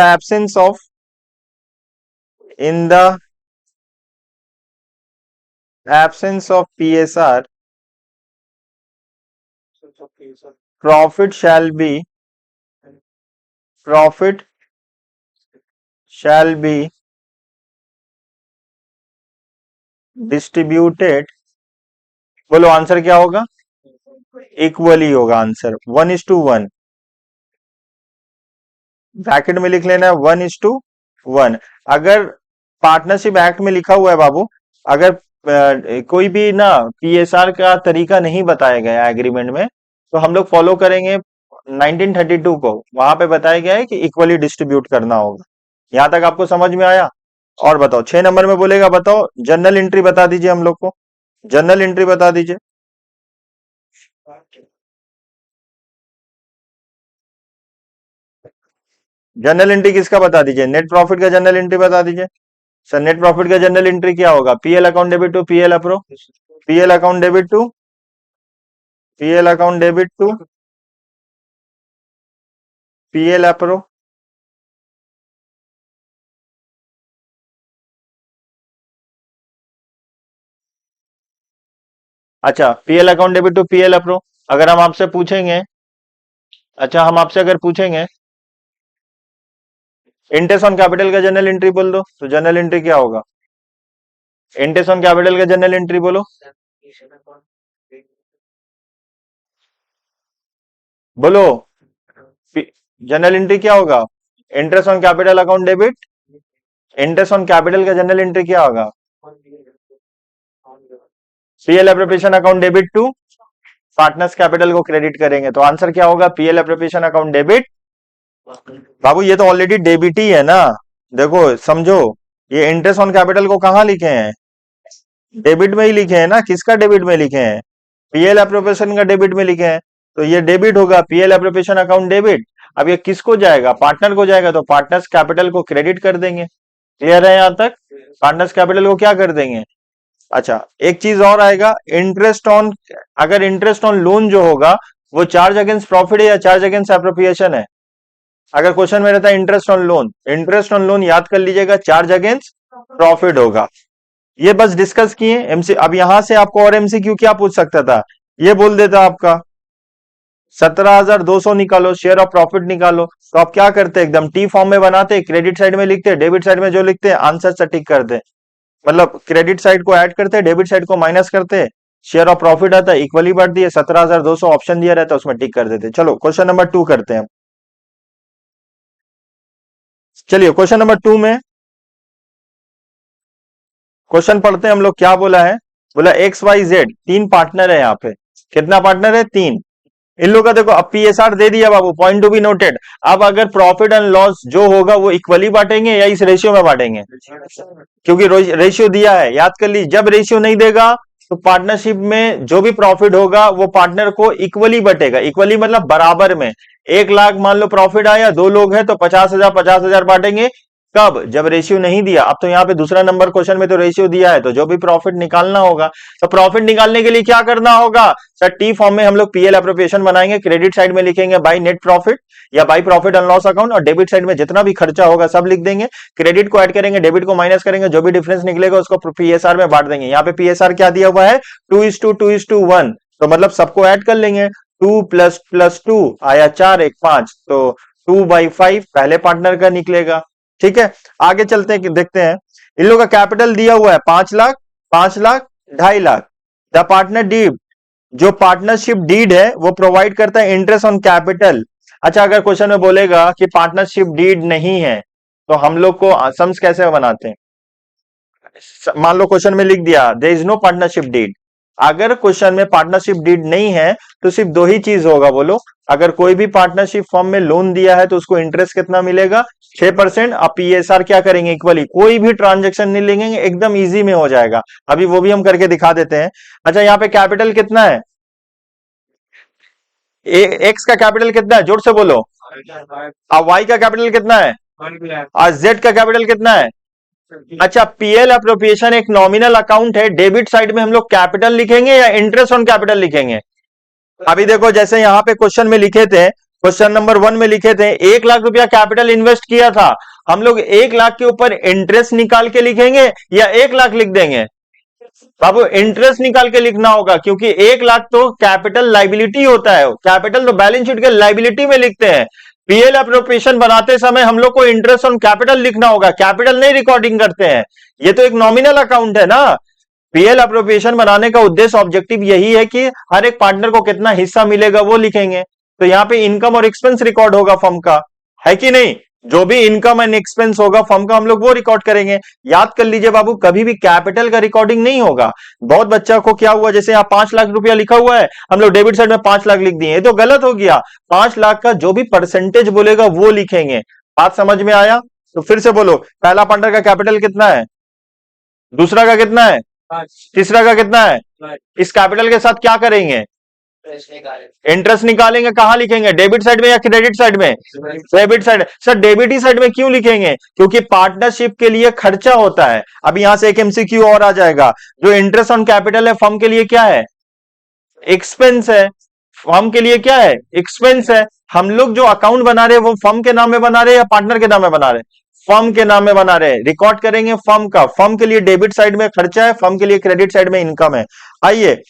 absence of PSR profit shall be profit shall be distributed. बोलो आंसर क्या होगा? इक्वली होगा आंसर, 1:1। ब्रैकेट में लिख लेना है 1:1। अगर पार्टनरशिप एक्ट में लिखा हुआ है बाबू, अगर कोई भी ना पीएसआर का तरीका नहीं बताया गया एग्रीमेंट में, तो हम लोग फॉलो करेंगे 1932 को। वहां पे बताया गया है कि इक्वली डिस्ट्रीब्यूट करना होगा। यहां तक आपको समझ में आया? और बताओ 6 नंबर में बोलेगा, बताओ जर्नल एंट्री बता दीजिए हम लोग को, जर्नल एंट्री बता दीजिए। जर्नल एंट्री किसका बता दीजिए? नेट प्रॉफिट का जर्नल एंट्री बता दीजिए। सर नेट प्रॉफिट का जनरल एंट्री क्या होगा? PL account debit to PL appro, PL account debit to PL account debit to PL appro. अच्छा, PL account debit to PL appro. अगर हम आपसे पूछेंगे, अच्छा हम आपसे अगर पूछेंगे इंटरेस्ट ऑन कैपिटल का जनरल एंट्री बोल दो, तो जनरल एंट्री क्या होगा? इंटरेस्ट ऑन कैपिटल का जनरल एंट्री बोलो, बोलो। जनरल एंट्री क्या होगा? Interest on capital account debit, interest on capital का जनरल एंट्री क्या होगा? PL appropriation account debit to partners capital को क्रेडिट करेंगे, तो आंसर क्या होगा? PL appropriation account debit. बाबू ये तो ऑलरेडी डेबिट ही है ना, देखो समझो, ये इंटरेस्ट ऑन कैपिटल को कहां लिखे हैं? डेबिट में ही लिखे हैं ना। किसका डेबिट में लिखे हैं? पीएल एप्रोप्रिएशन का डेबिट में लिखे हैं, तो ये डेबिट होगा, पीएल एप्रोप्रिएशन अकाउंट डेबिट। अब ये किसको जाएगा? पार्टनर को जाएगा, तो पार्टनर्स कैपिटल को क्रेडिट कर देंगे। क्लियर है यहां तक? पार्टनर्स कैपिटल को क्या कर देंगे? अच्छा, एक चीज और आएगा, इंटरेस्ट ऑन, अगर इंटरेस्ट ऑन लोन जो होगा वो चार्ज अगेंस्ट प्रॉफिट है या चार्ज अगेंस्ट एप्रोप्रिएशन है? अगर क्वेश्चन में रहता है interest on loan, interest on loan याद कर लीजिएगा चार्ज अगेंस्ट प्रॉफिट होगा। ये बस डिस्कस किए एमसी। अब यहां से आपको और एमसीक्यू क्या पूछ सकता था? ये बोल देता आपका 17,200 निकालो, शेयर ऑफ प्रॉफिट निकालो, तो आप क्या करते? एकदम टी फॉर्म में बनाते, क्रेडिट साइड में लिखते, डेबिट साइड में जो लिखते आंसर सटीक करते। मतलब क्रेडिट साइड को ऐड करते, डेबिट साइड को माइनस करते, शेयर ऑफ प्रॉफिट आता है, इक्वली बांट दिए, 17,200 ऑप्शन दिया रहता है उसमें टिक कर देते। चलो क्वेश्चन नंबर 2 करते हैं। चलिए क्वेश्चन नंबर 2 में क्वेश्चन पढ़ते हैं हम लोग। क्या बोला है? बोला एक्स वाई जेड 3 पार्टनर है यहाँ पे। कितना पार्टनर है? 3। इन लोगों का देखो, अब पीएसआर दे दिया बाबू, पॉइंट टू बी नोटेड। अब अगर प्रॉफिट एंड लॉस जो होगा वो इक्वली बांटेंगे या इस रेशियो में बांटेंगे? क्योंकि रेशियो दिया है, याद कर ली। जब रेशियो नहीं देगा तो पार्टनरशिप में जो भी प्रॉफिट होगा वो पार्टनर को इक्वली बटेगा। इक्वली मतलब बराबर में। 1 लाख मान लो प्रॉफिट आया, 2 लोग हैं तो 50,000 बांटेंगे। कब? जब रेशियो नहीं दिया। अब तो यहाँ पे दूसरा नंबर क्वेश्चन में तो रेशियो दिया है, तो जो भी प्रॉफिट निकालना होगा, तो प्रॉफिट निकालने के लिए क्या करना होगा? सर टी फॉर्म में हम लोग पीएल एप्रोप्रिएशन बनाएंगे, क्रेडिट साइड में लिखेंगे बाई नेट प्रॉफिट या by profit and loss account, और डेबिट साइड में जितना भी खर्चा होगा सब लिख देंगे। क्रेडिट को ऐड करेंगे, डेबिट को माइनस करेंगे, जो भी डिफरेंस निकलेगा उसको पीएसआर में बांट देंगे। यहाँ पे पीएसआर क्या दिया हुआ है? 2:1, तो मतलब सबको ऐड कर लेंगे। 2++2 आया 4, 1 5, तो 2/5 पहले पार्टनर का निकलेगा। ठीक है, आगे चलते हैं, देखते हैं। इन लोगों का कैपिटल दिया हुआ है 5 lakh, 5 lakh, 2.5 lakh. The partner deed, जो पार्टनरशिप डीड है वो प्रोवाइड करता है इंटरेस्ट ऑन कैपिटल। अच्छा, अगर क्वेश्चन में बोलेगा कि पार्टनरशिप डीड नहीं है, तो हम लोग को सम्स कैसे बनाते हैं? मान लो क्वेश्चन में लिख दिया there is no partnership deed. अगर क्वेश्चन में पार्टनरशिप डीड नहीं है तो सिर्फ 2 ही चीज होगा, बोलो। अगर कोई भी पार्टनरशिप फॉर्म में लोन दिया है तो उसको इंटरेस्ट कितना मिलेगा? 6%। अब पीएसआर क्या करेंगे? इक्वली। कोई भी ट्रांजेक्शन नहीं लेंगे, एकदम इजी में हो जाएगा। अभी वो भी हम करके दिखा देते हैं। अच्छा, यहाँ पे कैपिटल कितना है? एक्स का कैपिटल कितना है? जोर से बोलो। अब वाई का कैपिटल कितना है? और जेड का कैपिटल कितना है? अच्छा, पीएल अप्रोप्रिएशन एक नॉमिनल अकाउंट है, डेबिट साइड में हम लोग कैपिटल लिखेंगे या इंटरेस्ट ऑन कैपिटल लिखेंगे? अभी देखो, जैसे यहां पे क्वेश्चन में लिखे थे क्वेश्चन नंबर 1 में लिखे थे 1 लाख रुपया कैपिटल इन्वेस्ट किया था, हम लोग 1 लाख के ऊपर इंटरेस्ट निकाल के लिखेंगे या 1 लाख लिख देंगे? बाबू इंटरेस्ट निकाल के लिखना होगा, क्योंकि 1 लाख तो कैपिटल लाइबिलिटी होता है, कैपिटल तो बैलेंस शीट के लाइबिलिटी में लिखते हैं। पीएल अप्रोप्रिएशन बनाते समय हम लोग को इंटरेस्ट ऑन कैपिटल लिखना होगा, कैपिटल नहीं रिकॉर्डिंग करते हैं, ये तो एक नॉमिनल अकाउंट है ना। पीएल अप्रोप्रिएशन बनाने का उद्देश्य ऑब्जेक्टिव यही है कि हर एक पार्टनर को कितना हिस्सा मिलेगा वो लिखेंगे। तो यहाँ पे इनकम और एक्सपेंस रिकॉर्ड होगा फर्म का, है कि नहीं? जो भी इनकम एंड एक्सपेंस होगा फर्म का हम लोग वो रिकॉर्ड करेंगे। याद कर लीजिए बाबू, कभी भी कैपिटल का रिकॉर्डिंग नहीं होगा। बहुत बच्चा को क्या हुआ, जैसे यहाँ 5 लाख रुपया लिखा हुआ है, हम लोग डेबिट साइड में 5 लाख लिख दिए, ये तो गलत हो गया। 5 लाख का जो भी परसेंटेज बोलेगा वो लिखेंगे। बात समझ में आया? तो फिर से बोलो, पहला पार्टनर का कैपिटल कितना है, दूसरा का कितना है, तीसरा का कितना है। इस कैपिटल के साथ क्या करेंगे, इंटरेस्ट निकालेंगे। कहां लिखेंगे, डेबिट साइड में या क्रेडिट साइड में? Debit side. सर डेबिट ही साइड में क्यों लिखेंगे, क्योंकि पार्टनरशिप के लिए खर्चा होता है। अब यहां से एक एमसीक्यू और आ जाएगा, जो इंटरेस्ट ऑन कैपिटल है फर्म के लिए क्या है, एक्सपेंस है। फर्म के लिए क्या है, एक्सपेंस है। हम लोग जो अकाउंट बना रहे हैं वो फर्म के नाम में बना रहे हैं या पार्टनर के नाम में बना रहे हैं? फर्म के नाम में बना रहे हैं। रिकॉर्ड करेंगे फर्म का, फर्म के लिए डेबिट साइड में खर्चा है, फर्म के लिए क्रेडिट साइड में इनकम है। आइए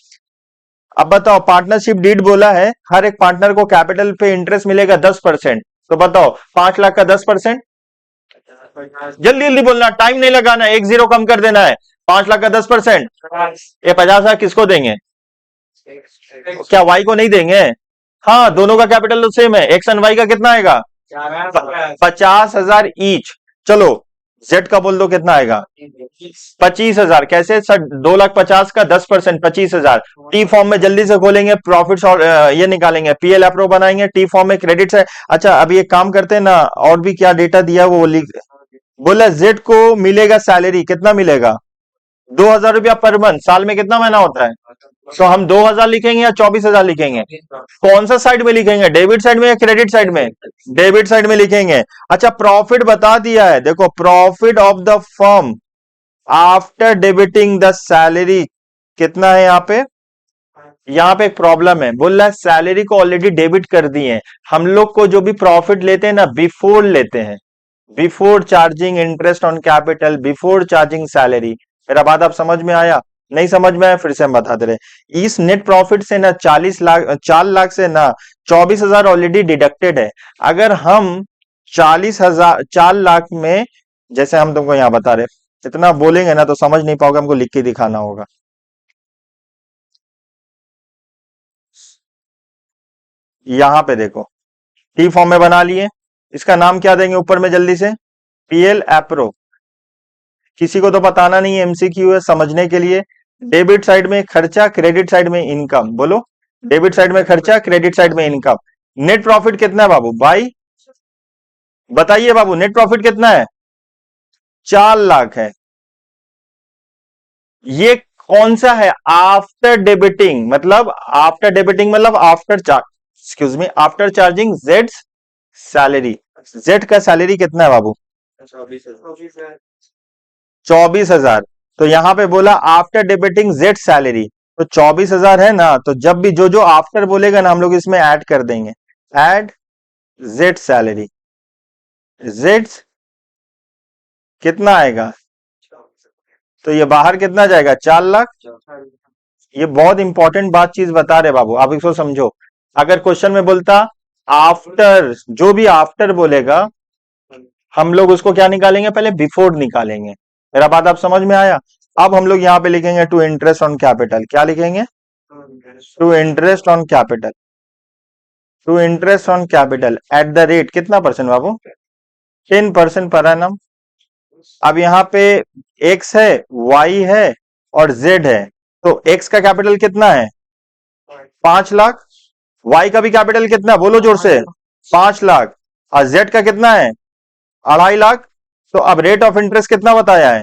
अब बताओ, पार्टनरशिप डीड बोला है हर एक पार्टनर को कैपिटल पे इंटरेस्ट मिलेगा 10%। तो बताओ 5 लाख का 10%, जल्दी जल्दी बोलना, टाइम नहीं लगाना, 1 0 कम कर देना है। 5 लाख का 10%, ये 50 लाख किसको देंगे, क्या वाई को नहीं देंगे? हाँ, दोनों का कैपिटल तो सेम है, एक्स एंड वाई का कितना आएगा, 50,000 ईच। चलो जेड का बोल दो कितना आएगा, 25,000। कैसे सर, 2,50,000 का 10%, 25,000। टी फॉर्म में जल्दी से खोलेंगे, प्रॉफिट और ये निकालेंगे, पीएल अप्रो बनाएंगे, टी फॉर्म में क्रेडिट है। अच्छा अभी एक काम करते हैं ना, और भी क्या डेटा दिया वो लिख। बोला जेड को मिलेगा सैलरी, कितना मिलेगा, 2,000 रुपया पर मंथ। साल में कितना महीना होता है, तो हम 2,000 लिखेंगे या 24,000 लिखेंगे? कौन सा साइड में लिखेंगे, डेबिट साइड में या क्रेडिट साइड में? डेबिट साइड में लिखेंगे। अच्छा प्रॉफिट बता दिया है, देखो profit of the firm after debiting the salary कितना है यहाँ पे। यहाँ पे एक प्रॉब्लम है, बोल रहा है सैलरी को ऑलरेडी डेबिट कर दिए। हम लोग को जो भी प्रॉफिट लेते हैं ना, बिफोर लेते हैं, before charging interest on capital, before charging salary. मेरा बात आप समझ में आया? नहीं समझ में आया फिर से हम बता दे रहे। इस नेट प्रॉफिट से ना 4 लाख से ना 24,000 ऑलरेडी डिडक्टेड है। अगर हम 40,000 4 लाख में, जैसे हम तुमको यहाँ बता रहे, इतना बोलेंगे ना तो समझ नहीं पाओगे, हमको लिख के दिखाना होगा। यहां पे देखो, टी फॉर्म में बना लिए, इसका नाम क्या देंगे ऊपर में जल्दी से, पीएल एप्रो। किसी को तो बताना नहीं है, एमसीक्यू है समझने के लिए। डेबिट साइड में खर्चा, क्रेडिट साइड में इनकम। बोलो, डेबिट साइड में खर्चा, क्रेडिट साइड में इनकम। नेट प्रॉफिट कितना है बाबू, बाई, बताइए बाबू नेट प्रॉफिट कितना है, 4 लाख है। ये कौन सा है, आफ्टर डेबिटिंग, मतलब आफ्टर डेबिटिंग मतलब after charge, excuse me, after charging Z salary. Z का सैलरी कितना है बाबू, 24,000। तो यहां पे बोला आफ्टर डेबिटिंग जेड सैलरी, तो 24,000 है ना, तो जब भी जो जो आफ्टर बोलेगा ना हम लोग इसमें ऐड कर देंगे, ऐड जेड सैलरी। जेड कितना आएगा, तो ये बाहर कितना जाएगा, 4 लाख। ये बहुत इंपॉर्टेंट बात चीज बता रहे बाबू, आप इसको समझो। अगर क्वेश्चन में बोलता आफ्टर, जो भी आफ्टर बोलेगा हम लोग उसको क्या निकालेंगे, पहले बिफोर निकालेंगे। मेरा बात आप समझ में आया? अब हम लोग यहां पे लिखेंगे टू इंटरेस्ट ऑन कैपिटल, क्या लिखेंगे, to interest on capital, to interest on capital at the rate कितना परसेंट बाबू, 10% पर एनम। अब यहाँ पे x है, y है और z है, तो x का कैपिटल कितना है, 5 लाख। y का भी कैपिटल कितना, बोलो जोर से, 5 लाख। और z का कितना है, 2.5 लाख। तो अब रेट ऑफ इंटरेस्ट कितना बताया है,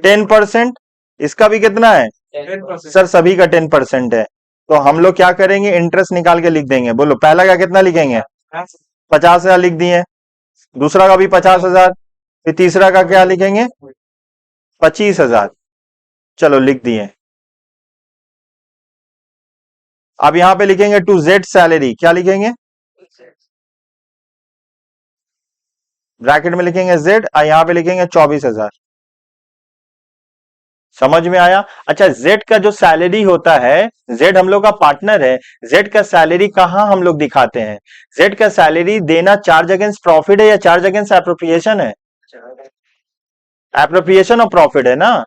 10%। इसका भी कितना है, सर सभी का 10% है। तो हम लोग क्या करेंगे, इंटरेस्ट निकाल के लिख देंगे। बोलो पहला का कितना लिखेंगे, 50,000 लिख दिए, दूसरा का भी 50,000, फिर तीसरा का क्या लिखेंगे, 25,000। चलो लिख दिए। अब यहां पे लिखेंगे टू जेड सैलरी, क्या लिखेंगे, ब्रैकेट में लिखेंगे जेड और यहां पे लिखेंगे 24,000। समझ में आया? अच्छा, जेड का जो सैलरी होता है, जेड हम लोग का पार्टनर है, जेड का सैलरी कहां हम लोग दिखाते हैं? जेड का सैलरी देना चार्ज अगेंस्ट प्रॉफिट है या चार्ज अगेंस्ट एप्रोप्रिएशन है? एप्रोप्रिएशन ऑफ प्रॉफिट है ना।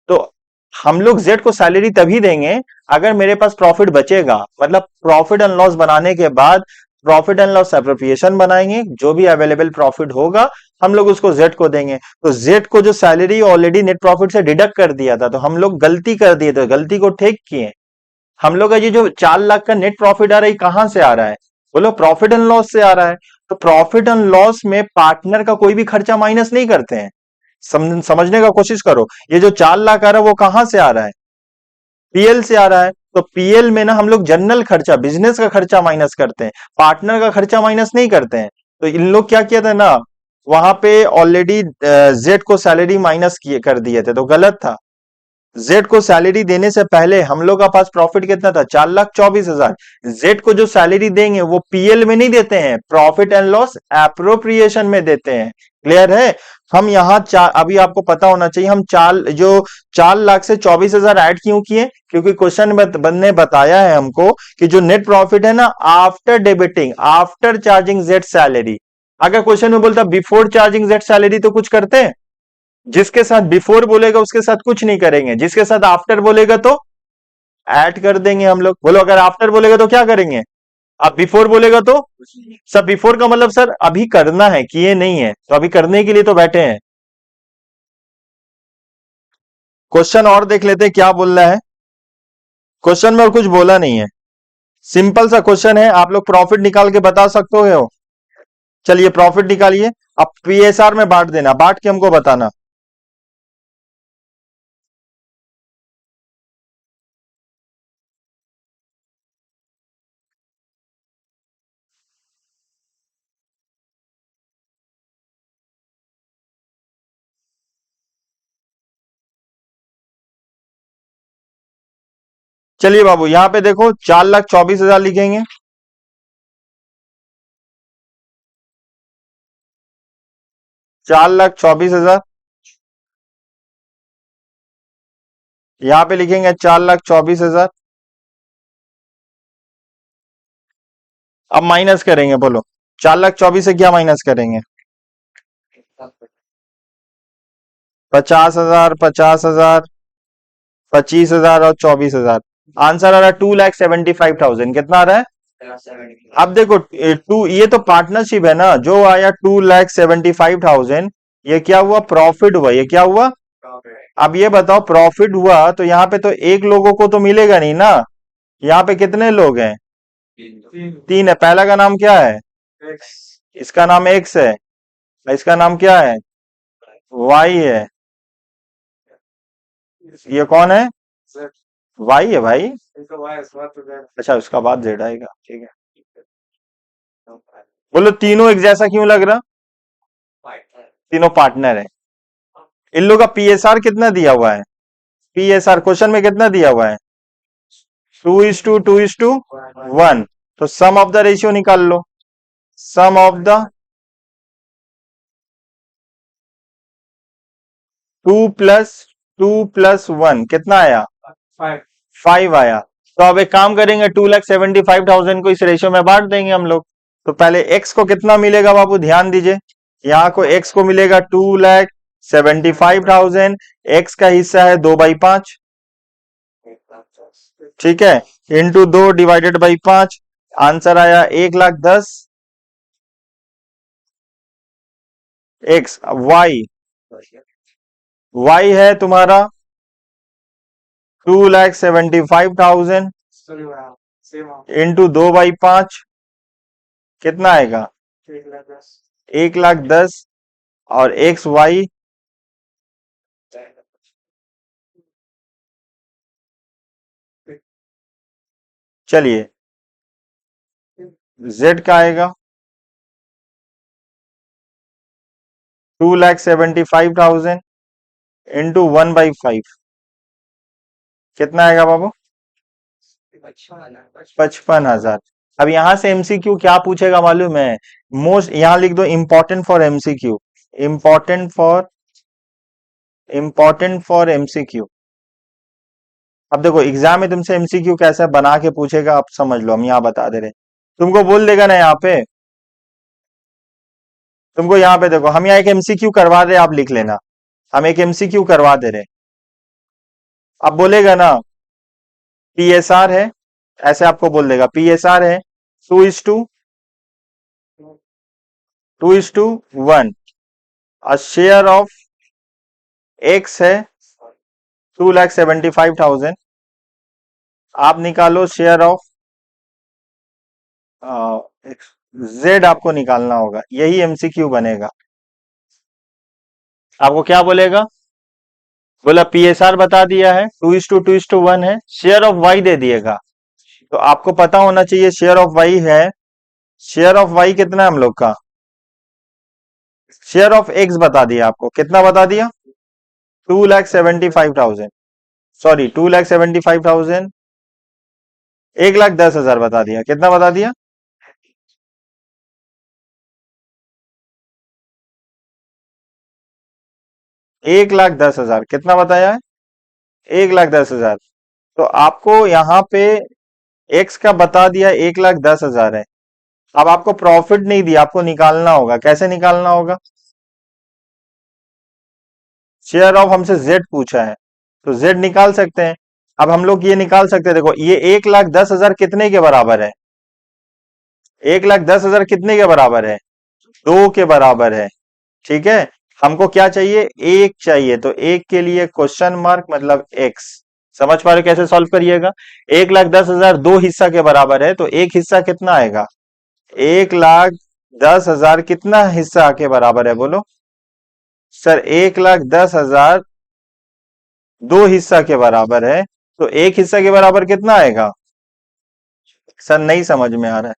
तो हम लोग जेड को सैलरी तभी देंगे अगर मेरे पास प्रॉफिट बचेगा, मतलब प्रॉफिट एंड लॉस बनाने के बाद प्रॉफिट एंड लॉस एप्रोप्रिएशन बनाएंगे, जो भी अवेलेबल प्रॉफिट होगा हम लोग उसको जेड को देंगे। तो जेड को जो सैलरी ऑलरेडी नेट प्रॉफिट से डिडक्ट कर दिया था, तो हम लोग गलती कर दिए, तो गलती को ठीक किए। हम लोग का ये जो 4 लाख का नेट प्रॉफिट आ रहा है, कहां से आ रहा है? बोलो, प्रॉफिट एंड लॉस से आ रहा है। तो प्रॉफिट एंड लॉस में पार्टनर का कोई भी खर्चा माइनस नहीं करते हैं। समझने का कोशिश करो, ये जो 4 लाख आ रहा है वो कहां से आ रहा है? पीएल से आ रहा है। तो पीएल में ना हम लोग जनरल खर्चा, बिजनेस का खर्चा माइनस करते हैं, पार्टनर का खर्चा माइनस नहीं करते हैं। तो इन लोग क्या किया था ना, वहां पे ऑलरेडी जेड को सैलरी माइनस किए कर दिए थे, तो गलत था। जेड को सैलरी देने से पहले हम लोग का पास प्रॉफिट कितना था? 4,24,000। जेड को जो सैलरी देंगे वो पीएल में नहीं देते हैं, प्रॉफिट एंड लॉस एप्रोप्रिएशन में देते हैं। क्लियर है? हम यहाँ चार, अभी आपको पता होना चाहिए, हम 4 लाख से 24,000 ऐड क्यों किए? क्योंकि क्वेश्चन ने बताया है हमको कि जो नेट प्रॉफिट है ना, after debiting, after charging Z salary. अगर क्वेश्चन में बोलता बिफोर चार्जिंग जेड सैलरी तो कुछ करते हैं। जिसके साथ बिफोर बोलेगा उसके साथ कुछ नहीं करेंगे, जिसके साथ आफ्टर बोलेगा तो ऐड कर देंगे हम लोग। बोलो, अगर आफ्टर बोलेगा तो क्या करेंगे? अब बिफोर बोलेगा तो? सब बिफोर का मतलब सर अभी करना है, किए नहीं है, तो अभी करने के लिए तो बैठे हैं। क्वेश्चन और देख लेते हैं क्या बोल रहा है। क्वेश्चन में और कुछ बोला नहीं है, सिंपल सा क्वेश्चन है, आप लोग प्रॉफिट निकाल के बता सकते हो। चलिए प्रॉफिट निकालिए। अब पीएसआर में बांट देना, बांट के हमको बताना। चलिए बाबू, यहां पे देखो 4,24,000 लिखेंगे। 4,24,000 यहां पे लिखेंगे, 4,24,000। अब माइनस करेंगे, बोलो 4,24,000 से क्या माइनस करेंगे? 50,000, 50,000, 25,000 और 24,000। आंसर आ रहा है 2,75,000। कितना आ रहा है? अब देखो, टू, ये तो पार्टनरशिप है ना, जो आया 2,75,000, ये क्या हुआ? प्रॉफिट हुआ। ये क्या हुआ? अब ये बताओ, प्रॉफिट हुआ तो यहाँ पे तो एक लोगों को तो मिलेगा नहीं ना। यहाँ पे कितने लोग हैं? तीन है। पहला का नाम क्या है? इसका नाम एक्स है, इसका नाम क्या है? वाई है। ये कौन है? वाई है भाई। अच्छा, उसका बाद जेड आएगा, ठीक है। बोलो, तीनों एक जैसा क्यों लग रहा? तीनों पार्टनर है। इन लोगों का पीएसआर कितना दिया हुआ है? पीएसआर क्वेश्चन में कितना दिया हुआ है? 2:2:1। तो सम ऑफ द रेशियो निकाल लो। सम ऑफ द 2+2+1 कितना आया? 5 आया। तो अब एक काम करेंगे, 2,75,000 को इस रेशियो में बांट देंगे हम लोग। तो पहले एक्स को कितना मिलेगा बाबू, ध्यान दीजिए। यहाँ को एक्स को मिलेगा 2,75,000। एक्स का हिस्सा है 2/5, ठीक है, इंटू 2 डिवाइडेड बाई 5। आंसर आया 1,10,000। एक्स, वाई, वाई है तुम्हारा 2,75,000 इंटू 2/5। कितना आएगा? 1,10,000। और एक्स वाई, चलिए जेड का आएगा 2,75,000 इंटू 1/5। कितना आएगा बाबू? 55,000। अब यहां से एमसीक्यू क्या पूछेगा मालूम है? मोस्ट, यहां लिख दो important for MCQ, important for, important for MCQ. अब देखो एग्जाम में तुमसे एमसीक्यू कैसा बना के पूछेगा, आप समझ लो, हम यहाँ बता दे रहे। तुमको बोल देगा ना यहाँ पे, तुमको यहाँ पे देखो, हम यहाँ एक एमसीक्यू करवा रहे, आप लिख लेना, हम एक एमसीक्यू करवा दे रहे। अब बोलेगा ना पीएसआर है, ऐसे आपको बोल देगा पीएसआर है 2:2, 2:1, और शेयर ऑफ एक्स है 2,75,000। आप निकालो शेयर ऑफ जेड, आपको निकालना होगा, यही एमसीक्यू बनेगा। आपको क्या बोलेगा? बोला पीएसआर बता दिया है 2:2:1 है, शेयर ऑफ वाई दे दिएगा। तो आपको पता होना चाहिए शेयर ऑफ वाई है, शेयर ऑफ वाई कितना है हम लोग का, शेयर ऑफ एक्स बता दिया आपको, कितना बता दिया? 2,75,000, सॉरी 2,75,000, 1,10,000 बता दिया, कितना बता दिया? 1,10,000, कितना बताया है? 1,10,000। तो आपको यहाँ पे एक्स का बता दिया 1,10,000 है। अब आपको प्रॉफिट नहीं दिया, आपको निकालना होगा, कैसे निकालना होगा? शेयर ऑफ हमसे जेड पूछा है, तो जेड निकाल सकते हैं। अब हम लोग ये निकाल सकते हैं, देखो ये 1,10,000 कितने के बराबर है? 1,10,000 कितने के बराबर है? 2 के बराबर है। ठीक है, हमको क्या चाहिए? एक चाहिए, तो एक के लिए क्वेश्चन मार्क, मतलब एक्स। समझ पा रहे हो कैसे सॉल्व करिएगा? 1,10,000 दो हिस्सा के बराबर है, तो एक हिस्सा कितना आएगा? 1,10,000 कितना हिस्सा के बराबर है बोलो? सर 1,10,000 दो हिस्सा के बराबर है, तो एक हिस्सा के बराबर कितना आएगा? सर नहीं समझ में आ रहा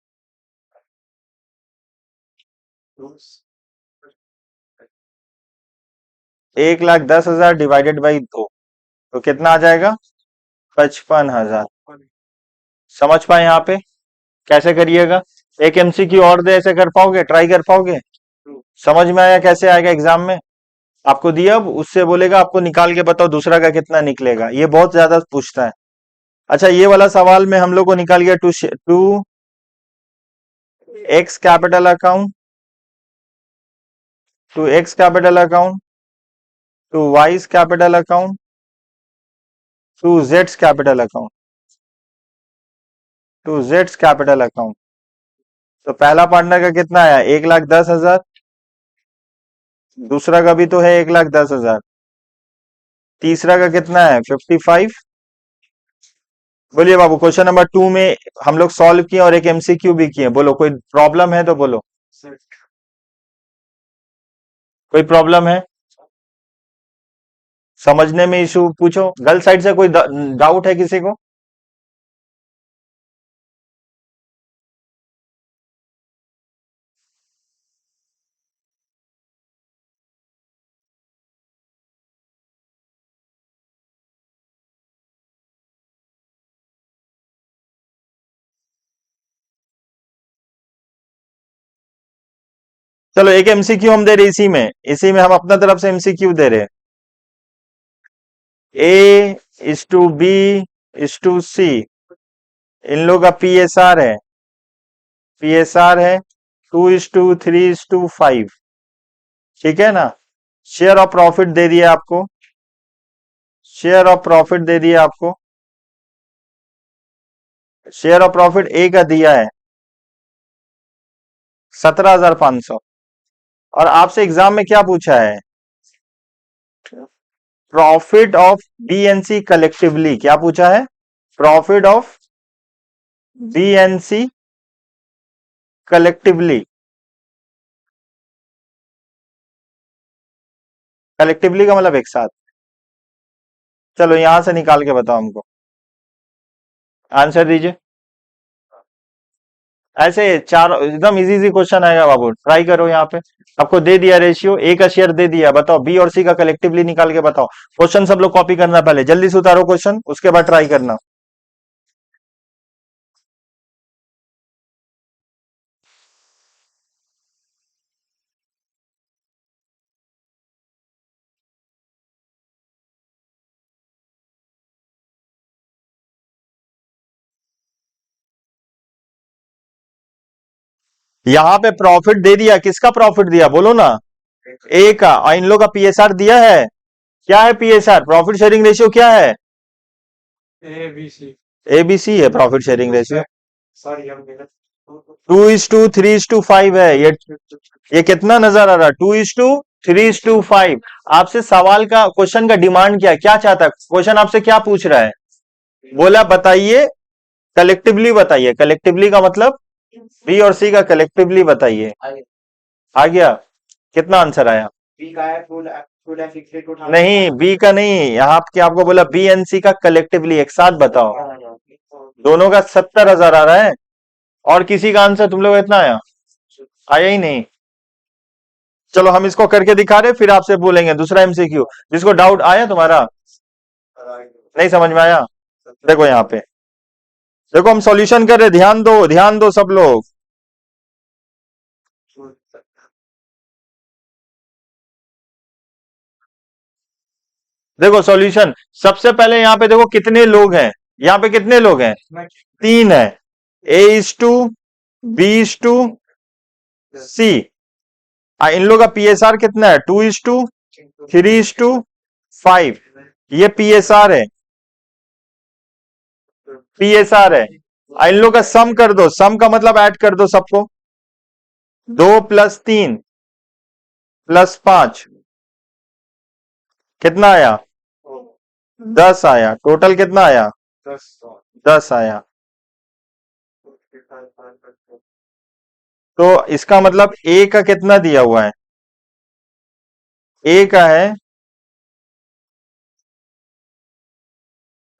1,10,000 डिवाइडेड बाई 2, तो कितना आ जाएगा? 55,000। समझ पाए यहाँ पे कैसे करिएगा? एक एमसीक्यू और दे, ऐसे कर पाओगे, ट्राई कर पाओगे? समझ में आया कैसे आएगा एग्जाम में? आपको दिया, अब उससे बोलेगा आपको निकाल के बताओ दूसरा का कितना निकलेगा, ये बहुत ज्यादा पूछता है। अच्छा, ये वाला सवाल में हम लोग को निकाल गया to X capital account, to X capital account, to Y's capital account, to जेड्स कैपिटल अकाउंट, टू जेड्स कैपिटल अकाउंट। तो पहला पार्टनर का कितना आया? 1,10,000, दूसरा का भी तो है 1,10,000, तीसरा का कितना है? 55। बोलिए बाबू, क्वेश्चन नंबर 2 में हम लोग सॉल्व किए और एक एमसीक्यू भी किए, बोलो कोई प्रॉब्लम है तो बोलो, कोई प्रॉब्लम है? समझने में इशू पूछो, गर्ल साइड से कोई डाउट है किसी को? चलो एक एमसीक्यू हम दे रहे, इसी में हम अपना तरफ से एमसीक्यू दे रहे। A is to B is to C, इन लोग का पीएसआर है, पीएसआर है 2:3:5। ठीक है ना? शेयर ऑफ प्रॉफिट दे दिया आपको, शेयर ऑफ प्रॉफिट दे दिया आपको, शेयर ऑफ प्रॉफिट ए का दिया है 17,500। और आपसे एग्जाम में क्या पूछा है? प्रॉफिट ऑफ बीएनसी कलेक्टिवली, क्या पूछा है? Profit of BNC collectively, collectively का मतलब एक साथ। चलो यहां से निकाल के बताओ हमको, आंसर दीजिए। ऐसे चार एकदम इजी इजी क्वेश्चन आएगा बाबू, ट्राई करो यहाँ पे। आपको दे दिया रेशियो, ए का शेयर दे दिया, बताओ बी और सी का कलेक्टिवली निकाल के बताओ। क्वेश्चन सब लोग कॉपी करना, पहले जल्दी से उतारो क्वेश्चन, उसके बाद ट्राई करना। यहां पे प्रॉफिट दे दिया, किसका प्रॉफिट दिया बोलो ना, ए का। और इन लोग का पीएसआर दिया है, क्या है पीएसआर, प्रॉफिट शेयरिंग रेशियो क्या है, एबीसी है प्रॉफिट शेयरिंग रेशियो। 2:3:5 है ये कितना नजर आ रहा है, 2:3:5। आपसे सवाल का, क्वेश्चन का डिमांड क्या है, क्या चाहता है क्वेश्चन, आपसे क्या पूछ रहा है, बोला बताइए कलेक्टिवली, बताइए कलेक्टिवली का मतलब बी और सी का कलेक्टिवली बताइए। आ गया, कितना आंसर आया, नहीं बी का नहीं, यहाँ के आपको बोला बी एन सी का कलेक्टिवली, एक साथ बताओ, दोनों का 70,000 आ रहा है। और किसी का आंसर तुम लोग इतना आया, आया ही नहीं। चलो हम इसको करके दिखा रहे, फिर आपसे बोलेंगे दूसरा एमसीक्यू, जिसको डाउट आया तुम्हारा, नहीं समझ में आया, देखो यहाँ पे, देखो हम सॉल्यूशन कर रहे, ध्यान दो सब लोग। देखो सॉल्यूशन, सबसे पहले यहाँ पे देखो कितने लोग हैं, यहाँ पे कितने लोग हैं, 3 है, A:2, B:2, C। इन लोग का पीएसआर कितना है, 2:3:5, ये पीएसआर है, पीएसआर है। इन लोग का सम कर दो, सम का मतलब ऐड कर दो सबको, 2+3+5 कितना आया, 10 आया, टोटल कितना आया, 10 आया। तो इसका मतलब ए का कितना दिया हुआ है, ए का है,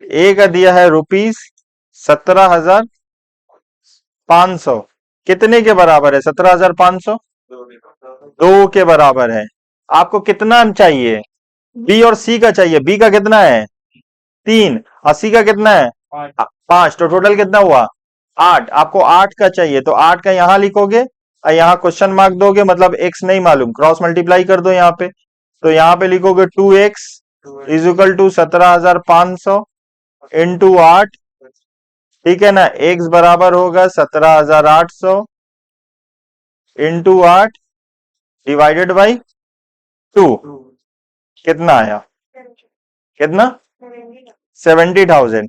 ए का दिया है ₹17,500, कितने के बराबर है 17,500, 2 के बराबर है। आपको कितना चाहिए, बी और सी का चाहिए, बी का कितना है 3 और सी का कितना है 5, तो टोटल कितना हुआ 8। आपको 8 का चाहिए, तो 8 का यहां लिखोगे और यहाँ क्वेश्चन मार्क दोगे, मतलब एक्स नहीं मालूम, क्रॉस मल्टीप्लाई कर दो यहाँ पे, तो यहाँ पे लिखोगे 2x is equal to 17,500 into 8, ठीक है ना, x बराबर होगा 17,800 इंटू 8 डिवाइडेड बाई 2, कितना आया, कितना 70,000।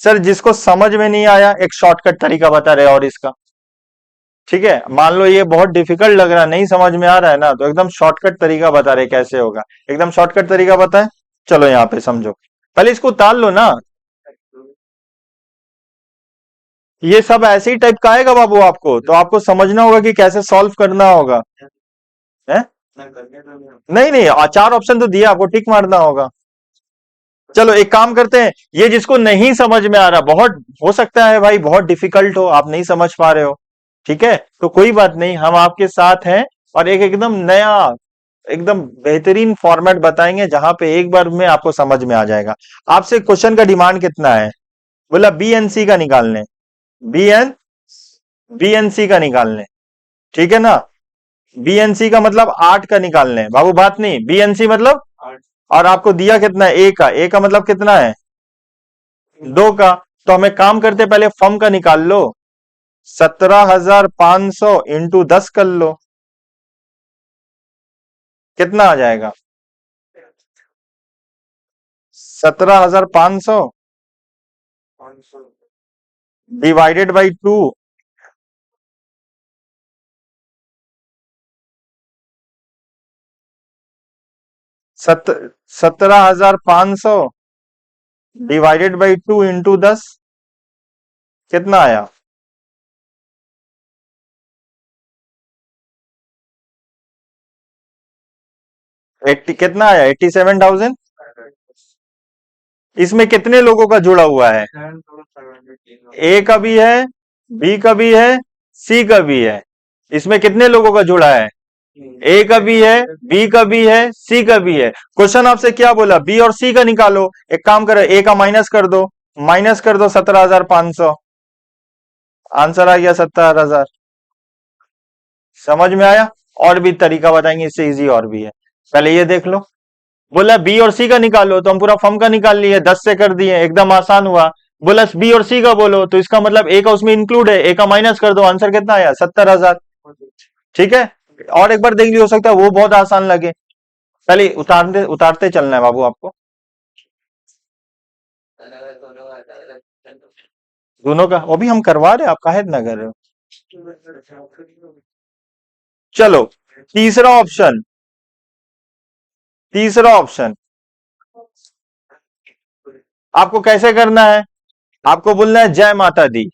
सर जिसको समझ में नहीं आया, एक शॉर्टकट तरीका बता रहे और इसका, ठीक है, मान लो ये बहुत डिफिकल्ट लग रहा है, नहीं समझ में आ रहा है ना, तो एकदम शॉर्टकट तरीका बता रहे कैसे होगा, एकदम शॉर्टकट तरीका बताएं। चलो यहाँ पे समझो, पहले इसको उतार लो ना, ये सब ऐसे ही टाइप का आएगा बाबू आपको, तो आपको समझना होगा कि कैसे सॉल्व करना होगा, है नहीं नहीं, 4 ऑप्शन तो दिया आपको, टिक मारना होगा। चलो एक काम करते हैं, ये जिसको नहीं समझ में आ रहा, बहुत हो सकता है भाई बहुत डिफिकल्ट हो, आप नहीं समझ पा रहे हो, ठीक है, तो कोई बात नहीं, हम आपके साथ हैं, और एक एकदम नया, एकदम बेहतरीन फॉर्मेट बताएंगे, जहां पे एक बार में आपको समझ में आ जाएगा। आपसे क्वेश्चन का डिमांड कितना है, बोला बीएनसी का निकालने, बीएन बीएनसी का निकालने, ठीक है ना, बीएनसी का मतलब 8 का निकालने, बाबू बात नहीं, बीएनसी मतलब, और आपको दिया कितना है, ए का मतलब कितना है 2 का, तो हमें काम करते पहले फर्म का निकाल लो, 17,500 इंटू 10 कर लो, कितना आ जाएगा 17,500 divided by 2, 17,500 divided by 2 into 10, कितना आया, 80, कितना आया 87,000। इसमें कितने लोगों का जुड़ा हुआ है, ए का भी है, बी का भी है, सी का भी है, इसमें कितने लोगों का जुड़ा है, ए का भी है, बी का भी है, सी का भी है। क्वेश्चन आपसे क्या बोला, बी और सी का निकालो, एक काम करो ए का माइनस कर दो 17,500, आंसर आ गया 70,000। समझ में आया, और भी तरीका बताएंगे इससे इजी, और भी है, पहले ये देख लो, बोला बी और सी का निकालो, तो हम पूरा फर्म का निकाल लिए, 10 से कर दिए, एकदम आसान हुआ। बोला बी और सी का बोलो, तो इसका मतलब ए का उसमें इंक्लूड है, ए का माइनस कर दो, आंसर कितना आया 70,000। ठीक है, और एक बार देख लियो, हो सकता है वो बहुत आसान लगे। पहले उतारते उतारते चलना है बाबू आपको, दोनों का वो भी हम करवा रहे हैं, आप काहे इतना कर रहे हो। चलो, तीसरा ऑप्शन, तीसरा ऑप्शन आपको कैसे करना है, आपको बोलना है जय माता दी।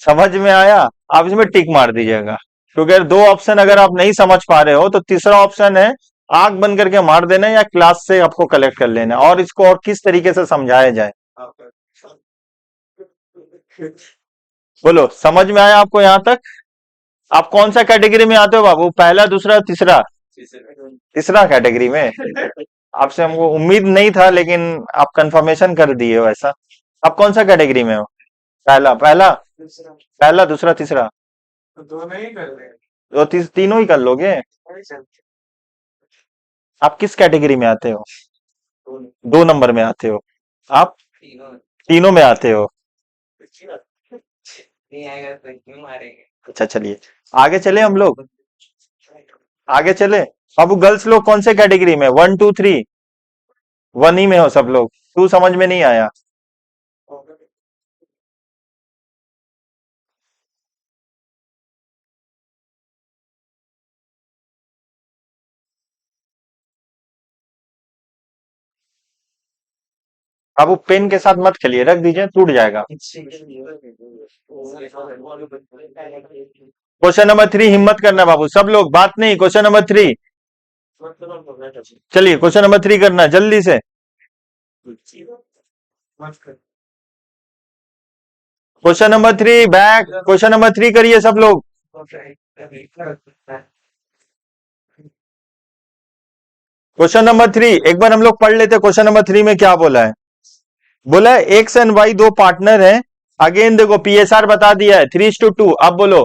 समझ में आया, आप इसमें टिक मार दीजिएगा, क्योंकि दो ऑप्शन अगर आप नहीं समझ पा रहे हो तो तीसरा ऑप्शन है आंख बंद करके मार देना, या क्लास से आपको कलेक्ट कर लेना, और इसको और किस तरीके से समझाया जाए। बोलो, समझ में आया आपको यहां तक। आप कौन सा कैटेगरी में आते हो बाबू, पहला दूसरा तीसरा, तीसरा कैटेगरी में। आपसे हमको उम्मीद नहीं था, लेकिन आप कंफर्मेशन कर दिए हो ऐसा। आप कौन सा कैटेगरी में हो, पहला, पहला, पहला दूसरा तीसरा, तो तीनों ही कर लोगे। आप किस कैटेगरी में आते हो, दो नंबर में आते हो आप, तीनों में आते हो। अच्छा चलिए, आगे चले हम लोग, आगे चले। अब गर्ल्स लोग कौन से कैटेगरी में, 1 2 3, वन ही में हो सब लोग, टू समझ में नहीं आया। अब वो पेन के साथ मत खेलिए, रख दीजिए, टूट जाएगा। क्वेश्चन नंबर 3, हिम्मत करना बाबू, सब लोग, बात नहीं, क्वेश्चन नंबर 3। चलिए क्वेश्चन नंबर 3 करना जल्दी से। Question number 3 back, question number 3 करिए सब लोग। क्वेश्चन नंबर 3 एक बार हम लोग पढ़ लेते, क्वेश्चन नंबर 3 में क्या बोला है। बोला है एक्स एंड वाई दो पार्टनर हैं। अगेन देखो पीएसआर बता दिया है 3:2। अब बोलो,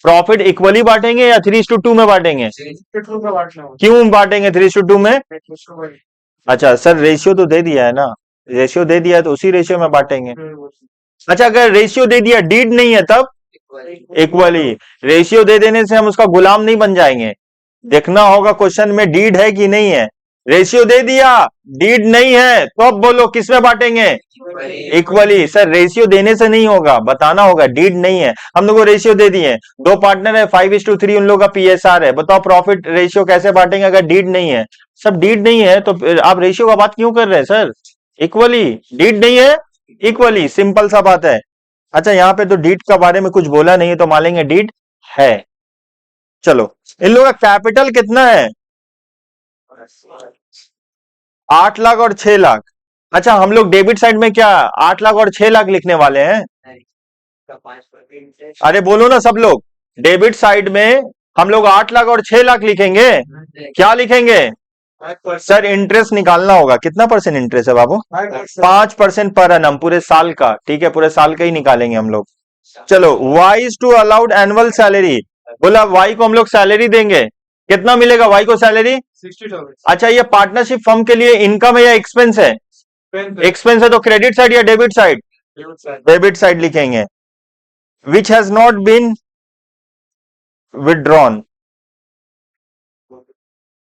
प्रॉफिट इक्वली बांटेंगे या 3:2 में बांटेंगे, क्यों बांटेंगे 3:2 में। अच्छा सर, रेशियो तो दे दिया है ना, रेशियो दे दिया है तो उसी रेशियो में बांटेंगे। अच्छा, अगर रेशियो दे दिया, डीड नहीं है, तब इक्वली। रेशियो दे देने से हम उसका गुलाम नहीं बन जाएंगे, देखना होगा क्वेश्चन में डीड है कि नहीं है। रेशियो दे दिया, डीड नहीं है, तो अब बोलो किस में बांटेंगे, इक्वली। सर रेशियो देने से नहीं होगा, बताना होगा, डीड नहीं है। हम लोग को रेशियो दे दिए, दो पार्टनर है, 5:3 उन लोगों का पीएसआर है। बताओ प्रॉफिट रेशियो कैसे बांटेंगे अगर डीड नहीं है। सब डीड नहीं है तो फिर आप रेशियो का बात क्यों कर रहे हैं सर, इक्वली। डीड नहीं है, इक्वली, सिंपल सा बात है। अच्छा, यहाँ पे तो डीड का बारे में कुछ बोला नहीं है, तो मान लेंगे डीड है। चलो, इन लोगों का कैपिटल कितना है, 8 लाख और 6 लाख। अच्छा, हम लोग डेबिट साइड में क्या 8 लाख और 6 लाख लिखने वाले हैं। अरे बोलो ना सब लोग, डेबिट साइड में हम लोग 8 लाख और 6 लाख लिखेंगे। क्या लिखेंगे सर, इंटरेस्ट निकालना होगा, कितना परसेंट इंटरेस्ट है बाबू, 5% पर एनम, पूरे साल का। ठीक है, पूरे साल का ही निकालेंगे हम लोग। चलो, Y is to allowed annual salary. बोला वाई को हम लोग सैलरी देंगे, कितना मिलेगा वाई को सैलरी। अच्छा, ये पार्टनरशिप फर्म के लिए इनकम है या एक्सपेंस है, एक्सपेंस है, तो क्रेडिट साइड या डेबिट साइड, डेबिट साइड लिखेंगे। Which has not been withdrawn.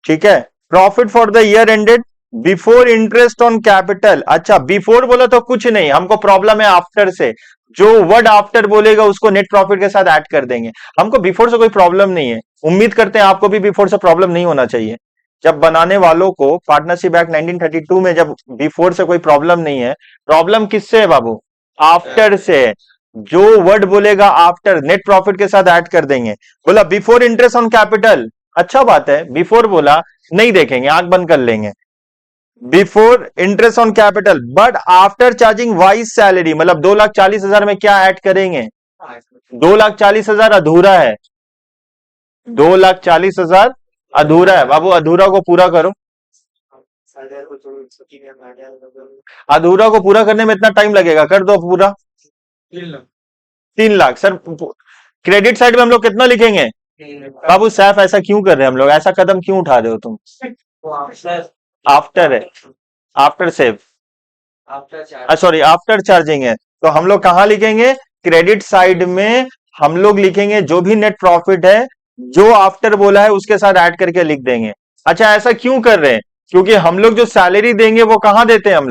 ठीक है, profit for the year ended before interest on capital. अच्छा, बिफोर बोला तो कुछ नहीं, हमको प्रॉब्लम है आफ्टर से, जो वर्ड आफ्टर बोलेगा उसको नेट प्रॉफिट के साथ ऐड कर देंगे। हमको बिफोर से कोई प्रॉब्लम नहीं है, उम्मीद करते हैं आपको भी बिफोर से प्रॉब्लम नहीं होना चाहिए। जब बनाने वालों को पार्टनरशिप एक्ट 1932 में जब बिफोर से कोई प्रॉब्लम नहीं है, प्रॉब्लम किससे है बाबू, आफ्टर से। जो वर्ड बोलेगा आफ्टर नेट प्रॉफिट के साथ ऐड कर देंगे। बोला बिफोर इंटरेस्ट ऑन कैपिटल, अच्छा बात है, बिफोर बोला नहीं देखेंगे, आंख बंद कर लेंगे। Before interest on capital but after charging wise salary, मतलब 2,40,000 में क्या ऐड करेंगे, 2,40,000 अधूरा है, 2,40,000 अधूरा है बाबू, अधूरा को पूरा करो। अधूरा को पूरा करने में इतना टाइम लगेगा, कर दो पूरा। 3 लाख सर, क्रेडिट साइड में हम लोग कितना लिखेंगे बाबू। सैफ ऐसा क्यों कर रहे हैं हम लोग, ऐसा कदम क्यों उठा रहे हो तुम। आफ्टर है, after save, sorry after charging है, तो हम लोग कहां लिखेंगे, क्रेडिट साइड में हम लोग लिखेंगे जो भी नेट प्रॉफिट है जो आफ्टर बोला है उसके साथ ऐड करके लिख देंगे। अच्छा, ऐसा क्यों कर रहे हैं? क्योंकि हम लोग जो सैलरी देंगे वो कहाँ देते हैं हम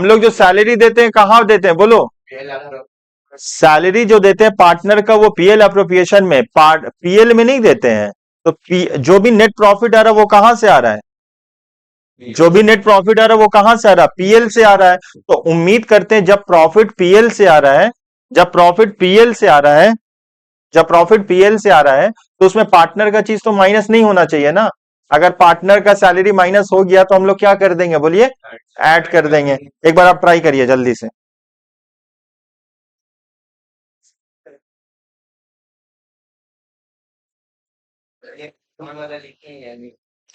लोग जो सैलरी देते हैं कहाँ देते हैं बोलो? सैलरी जो देते हैं पार्टनर का वो पीएल अप्रोप्रिएशन में, पार्ट पीएल में नहीं देते हैं। तो जो भी नेट प्रॉफिट आ रहा है वो कहां से आ रहा है? जो भी नेट प्रॉफिट आ रहा है वो कहां से आ रहा है? पीएल से आ रहा है। तो उम्मीद करते हैं जब प्रॉफिट पीएल से आ रहा है, जब प्रॉफिट पीएल से आ रहा है जब प्रॉफिट पीएल से आ रहा है तो उसमें पार्टनर का चीज तो माइनस नहीं होना चाहिए ना। अगर पार्टनर का सैलरी माइनस हो गया तो हम लोग क्या कर देंगे बोलिए? ऐड कर देंगे। एक बार आप ट्राई करिए जल्दी से।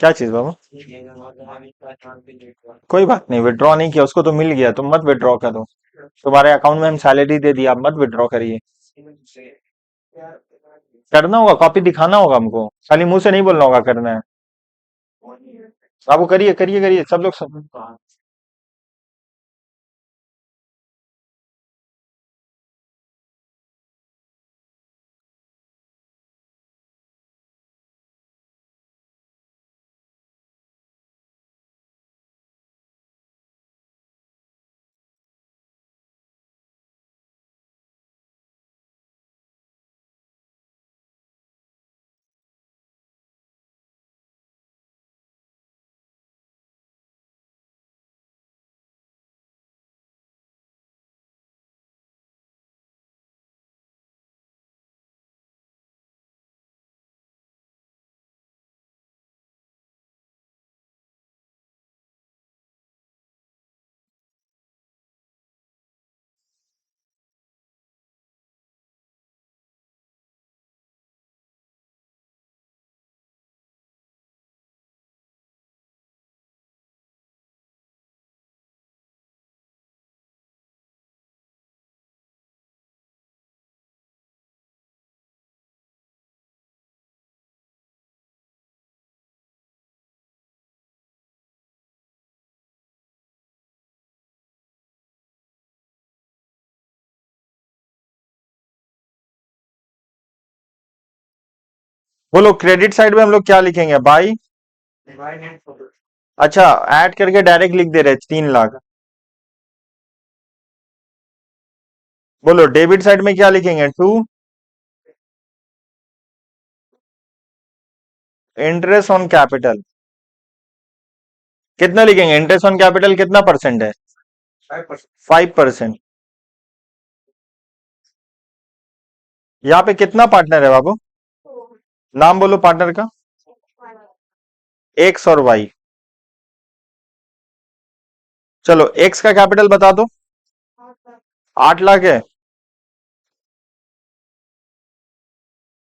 क्या चीज बाबा? कोई बात नहीं, विड्रॉ नहीं किया उसको तो मिल गया, तुम मत विड्रॉ करो। तुम्हारे अकाउंट में हम सैलरी दे दी, आप मत विड्रॉ करिए। करना होगा, कॉपी दिखाना होगा हमको, खाली मुंह से नहीं बोलना होगा करना है। आप वो करिए करिए करिए सब लोग सब। बोलो क्रेडिट साइड में हम लोग क्या लिखेंगे? बाई। अच्छा, ऐड करके डायरेक्ट लिख दे रहे 3 लाख। बोलो डेबिट साइड में क्या लिखेंगे? To interest on capital. कितना लिखेंगे? इंटरेस्ट ऑन कैपिटल कितना परसेंट है? 5%। यहाँ पे कितना पार्टनर है बाबू? नाम बोलो पार्टनर का। एक्स और वाई। चलो एक्स का कैपिटल बता दो। 8 लाख है।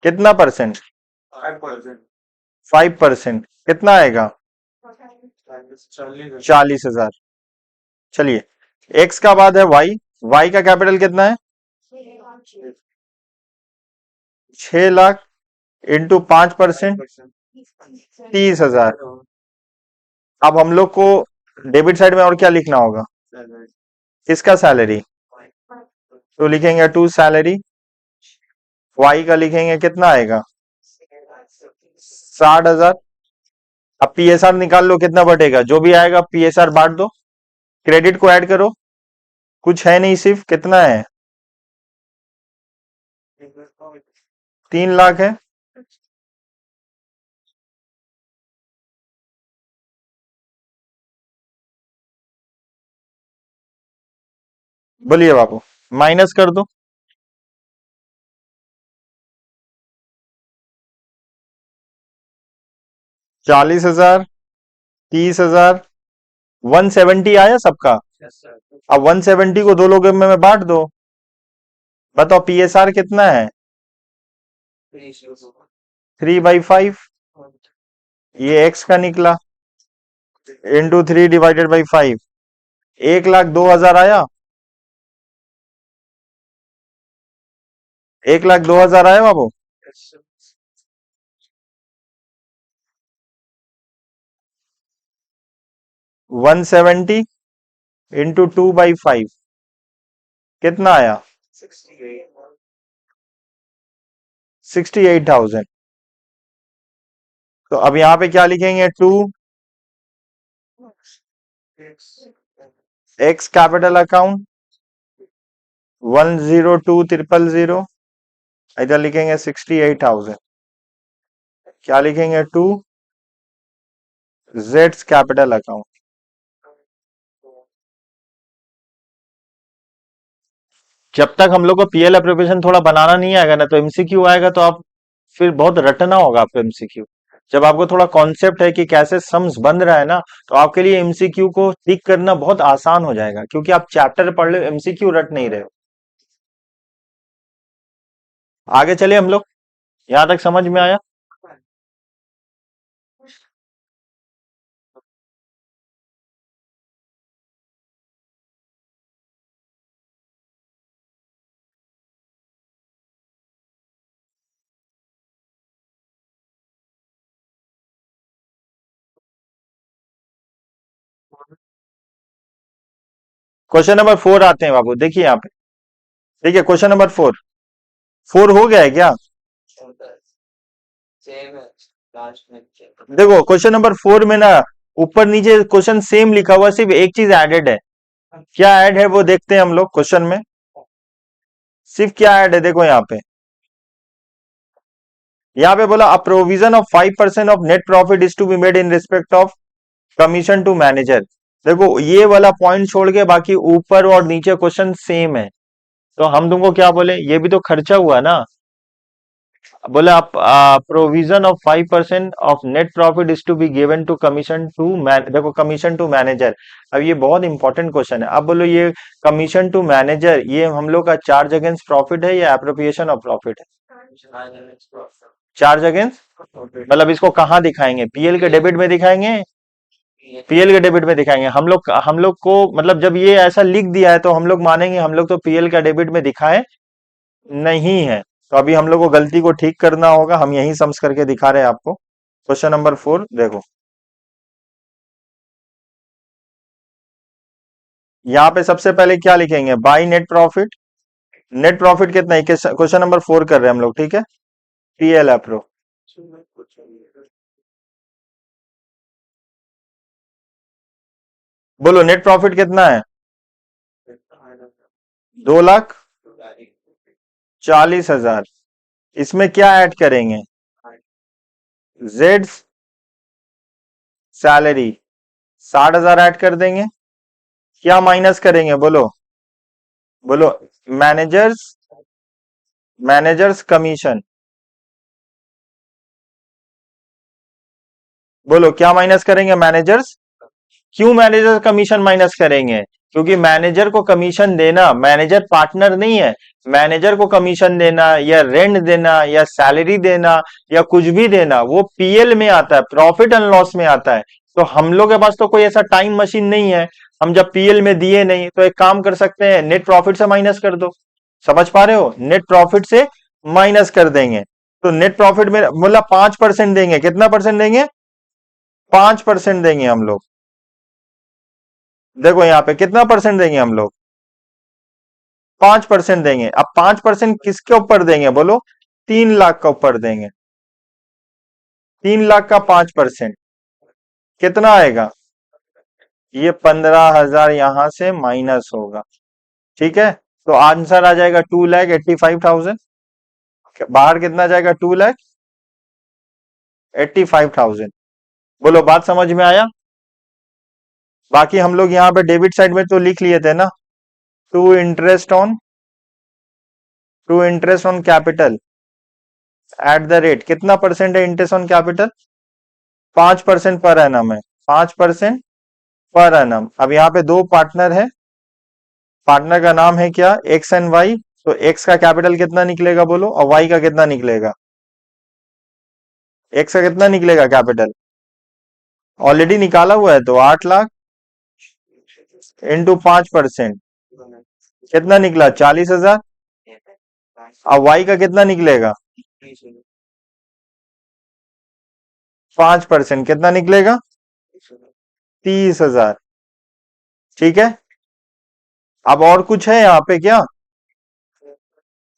कितना परसेंट? 5%। कितना आएगा? 40,000। चलिए, एक्स का बाद है वाई। वाई का कैपिटल कितना है? 6 लाख इंटू 5%, 30,000। अब हम लोग को डेबिट साइड में और क्या लिखना होगा? किसका सैलरी? तो लिखेंगे टू सैलरी। वाई का लिखेंगे कितना आएगा? 60,000। अब पीएसआर निकाल लो कितना बटेगा, जो भी आएगा पीएसआर बांट दो। क्रेडिट को ऐड करो। कुछ है नहीं, सिर्फ कितना है? 3 लाख है। बोलिए बाबू, माइनस कर दो। 40,000, 30,000, 170 आया सबका। अब 170 को दो लोगों में बांट दो। बताओ पीएसआर कितना है? 3/5। ये एक्स का निकला, इंटू 3/5। 1,02,000 आया। 1,02,000 आया बाबू। 170 इंटू 2/5 कितना आया? 68,000। तो अब यहाँ पे क्या लिखेंगे? 2 एक्स कैपिटल अकाउंट 102,000। इधर लिखेंगे 68,000। क्या लिखेंगे? 2 जेड्स कैपिटल अकाउंट। जब तक हम लोग को पीएल एप्रोप्रिएशन थोड़ा बनाना नहीं आएगा ना, तो एमसीक्यू आएगा तो आप फिर बहुत रटना होगा आपको एमसीक्यू। जब आपको थोड़ा कॉन्सेप्ट है कि कैसे सम्स बन रहा है ना, तो आपके लिए एमसीक्यू को ठीक करना बहुत आसान हो जाएगा, क्योंकि आप चैप्टर पढ़ रहे हो, एमसीक्यू रट नहीं रहे हो। आगे चले हम लोग। यहां तक समझ में आया? क्वेश्चन नंबर 4 आते हैं बाबू, देखिए यहाँ पे। देखिए क्वेश्चन नंबर 4। 4 हो गया है क्या? देखो क्वेश्चन नंबर 4 में ना ऊपर नीचे क्वेश्चन सेम लिखा हुआ है, सिर्फ एक चीज एडेड है। क्या ऐड है वो देखते हैं हम लोग क्वेश्चन में। सिर्फ क्या ऐड है देखो यहाँ पे। यहाँ पे बोला a provision of 5% of net profit is to be made in respect of commission to manager. देखो ये वाला पॉइंट छोड़ के बाकी ऊपर और नीचे क्वेश्चन सेम है। तो हम तुमको क्या बोले, ये भी तो खर्चा हुआ ना। बोले आप provision of 5% of net profit is to be given to commission to man, देखो कमीशन टू मैनेजर। अब ये बहुत इंपॉर्टेंट क्वेश्चन है। अब बोलो ये कमीशन टू मैनेजर, ये हम लोग का चार्ज अगेंस्ट प्रॉफिट है या एप्रोप्रिएशन ऑफ प्रॉफिट है? चार्ज अगेंस्ट, मतलब इसको कहाँ दिखाएंगे? पीएल के डेबिट में दिखाएंगे? पीएल के डेबिट में दिखाएंगे। हम लोग को मतलब जब ये ऐसा लिख दिया है तो हम लोग मानेंगे हम लोग तो पीएल का डेबिट में दिखाए नहीं है। तो अभी हम लोग को गलती को ठीक करना होगा, हम यही सम्स करके दिखा रहे हैं आपको। क्वेश्चन नंबर 4 देखो। यहाँ पे सबसे पहले क्या लिखेंगे? By net profit. Net profit कितना है? क्वेश्चन नंबर 4 कर रहे हैं हम लोग, ठीक है। पीएल अप्रो, बोलो नेट प्रॉफिट कितना है? 2,40,000। इसमें क्या ऐड करेंगे? जेड सैलरी 60,000 ऐड कर देंगे। क्या माइनस करेंगे? बोलो बोलो। Managers, managers commission. बोलो क्या माइनस करेंगे? मैनेजर्स। क्यों मैनेजर कमीशन माइनस करेंगे? क्योंकि मैनेजर को कमीशन देना, मैनेजर पार्टनर नहीं है। मैनेजर को कमीशन देना या रेंट देना या सैलरी देना या कुछ भी देना वो पीएल में आता है, प्रॉफिट एंड लॉस में आता है। तो हम लोग के पास तो कोई ऐसा टाइम मशीन नहीं है। हम जब पीएल में दिए नहीं तो एक काम कर सकते हैं, नेट प्रॉफिट से माइनस कर दो। समझ पा रहे हो? नेट प्रॉफिट से माइनस कर देंगे। तो नेट प्रॉफिट में मतलब 5% देंगे। कितना परसेंट देंगे? 5% देंगे हम लोग। देखो यहाँ पे कितना परसेंट देंगे हम लोग? 5% देंगे। अब 5% किसके ऊपर देंगे? बोलो। 3 लाख का ऊपर देंगे। 3 लाख का 5% कितना आएगा? ये 15,000 यहां से माइनस होगा, ठीक है। तो आंसर आ जाएगा 2,85,000। बाहर कितना जाएगा? 2,85,000। बोलो बात समझ में आया? बाकी हम लोग यहाँ पे डेबिट साइड में तो लिख लिए थे ना, to interest on, to interest on capital at the rate, कितना परसेंट है interest on capital? 5% per annum है। 5% पर एनम। अब यहाँ पे दो पार्टनर है, पार्टनर का नाम है क्या? X and Y. तो एक्स का कैपिटल कितना निकलेगा बोलो, और वाई का कितना निकलेगा? एक्स का कितना निकलेगा कैपिटल? ऑलरेडी निकाला हुआ है तो 8 लाख इंटू 5%, कितना निकला? 40,000। अब वाई का कितना निकलेगा? 5% कितना निकलेगा? 30,000। ठीक है। अब और कुछ है यहाँ पे क्या?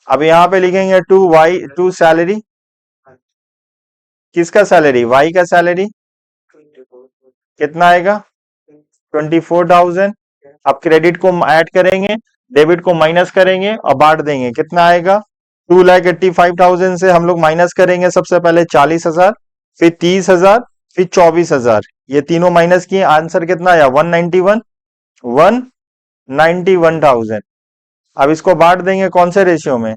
अब यहाँ पे लिखेंगे टू सैलरी, किसका सैलरी, वाई का सैलरी कितना आएगा 24,000। अब क्रेडिट को ऐड करेंगे, डेबिट को माइनस करेंगे और बांट देंगे, कितना आएगा 2,85,000 से हम लोग माइनस करेंगे सबसे पहले 40,000, फिर 30,000, फिर 24,000, ये तीनों माइनस किए, आंसर कितना आया 191,000। अब इसको बांट देंगे कौन से रेशियो में,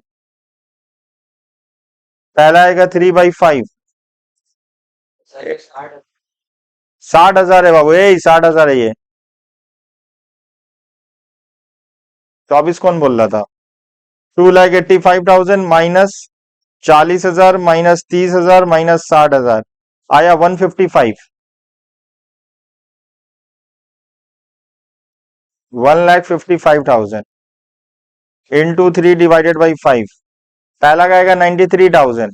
पहला आएगा 3/5, 60,000 है बाबू, यही 60,000 है ये। 24 कौन बोल रहा था, 2,85,000 माइनस 40,000 माइनस 30,000 माइनस 60,000 आया 155, 1,55,000 इंटू 3 डिवाइडेड बाई 5, पहला का आएगा 93,000,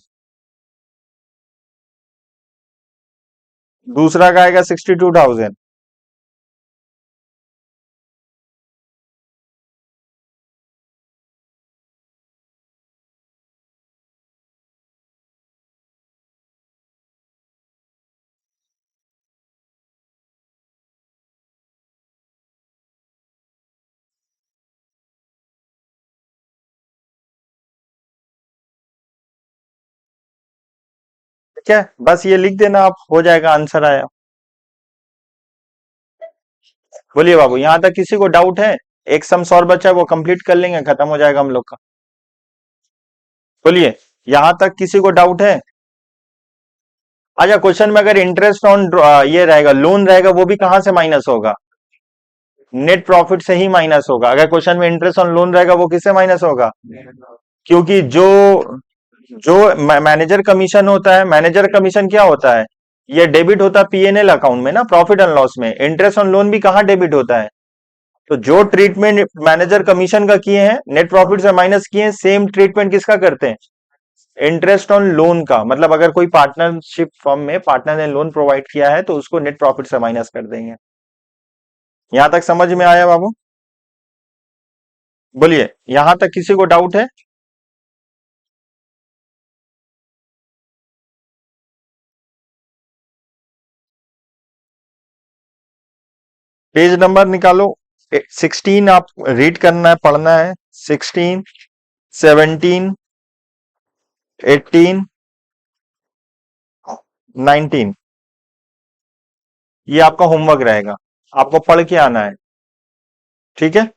दूसरा का आएगा 62,000। ठीक है, बस ये लिख देना आप, हो जाएगा, आंसर आया। बोलिए बाबू, यहां तक किसी को डाउट है, एक सम और बचा है वो कंप्लीट कर लेंगे, खत्म हो जाएगा हम लोग का। बोलिए, यहां तक किसी को डाउट है। अच्छा, क्वेश्चन में अगर इंटरेस्ट ऑन ये रहेगा, लोन रहेगा, वो भी कहां से माइनस होगा, नेट प्रॉफिट से ही माइनस होगा। अगर क्वेश्चन में इंटरेस्ट ऑन लोन रहेगा वो किससे माइनस होगा, क्योंकि जो जो मैनेजर कमीशन होता है, मैनेजर कमीशन क्या होता है, ये डेबिट होता है पीएनएल अकाउंट में ना, प्रॉफिट एंड लॉस में। इंटरेस्ट ऑन लोन भी कहाँ डेबिट होता है, तो जो ट्रीटमेंट मैनेजर कमीशन का किए हैं, नेट प्रॉफिट से माइनस किए हैं, सेम ट्रीटमेंट किसका करते हैं, इंटरेस्ट ऑन लोन का। मतलब अगर कोई पार्टनरशिप फर्म में पार्टनर ने लोन प्रोवाइड किया है तो उसको नेट प्रॉफिट से माइनस कर देंगे। यहां तक समझ में आया बाबू। बोलिए, यहां तक किसी को डाउट है। पेज नंबर निकालो, 16 आप रीड करना है, पढ़ना है, 16, 17, 18, 19, ये आपका होमवर्क रहेगा, आपको पढ़ के आना है, ठीक है।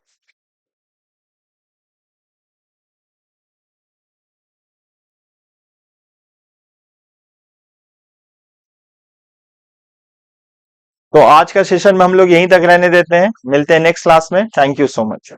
तो आज का सेशन में हम लोग यहीं तक रहने देते हैं, मिलते हैं नेक्स्ट क्लास में, थैंक यू सो मच।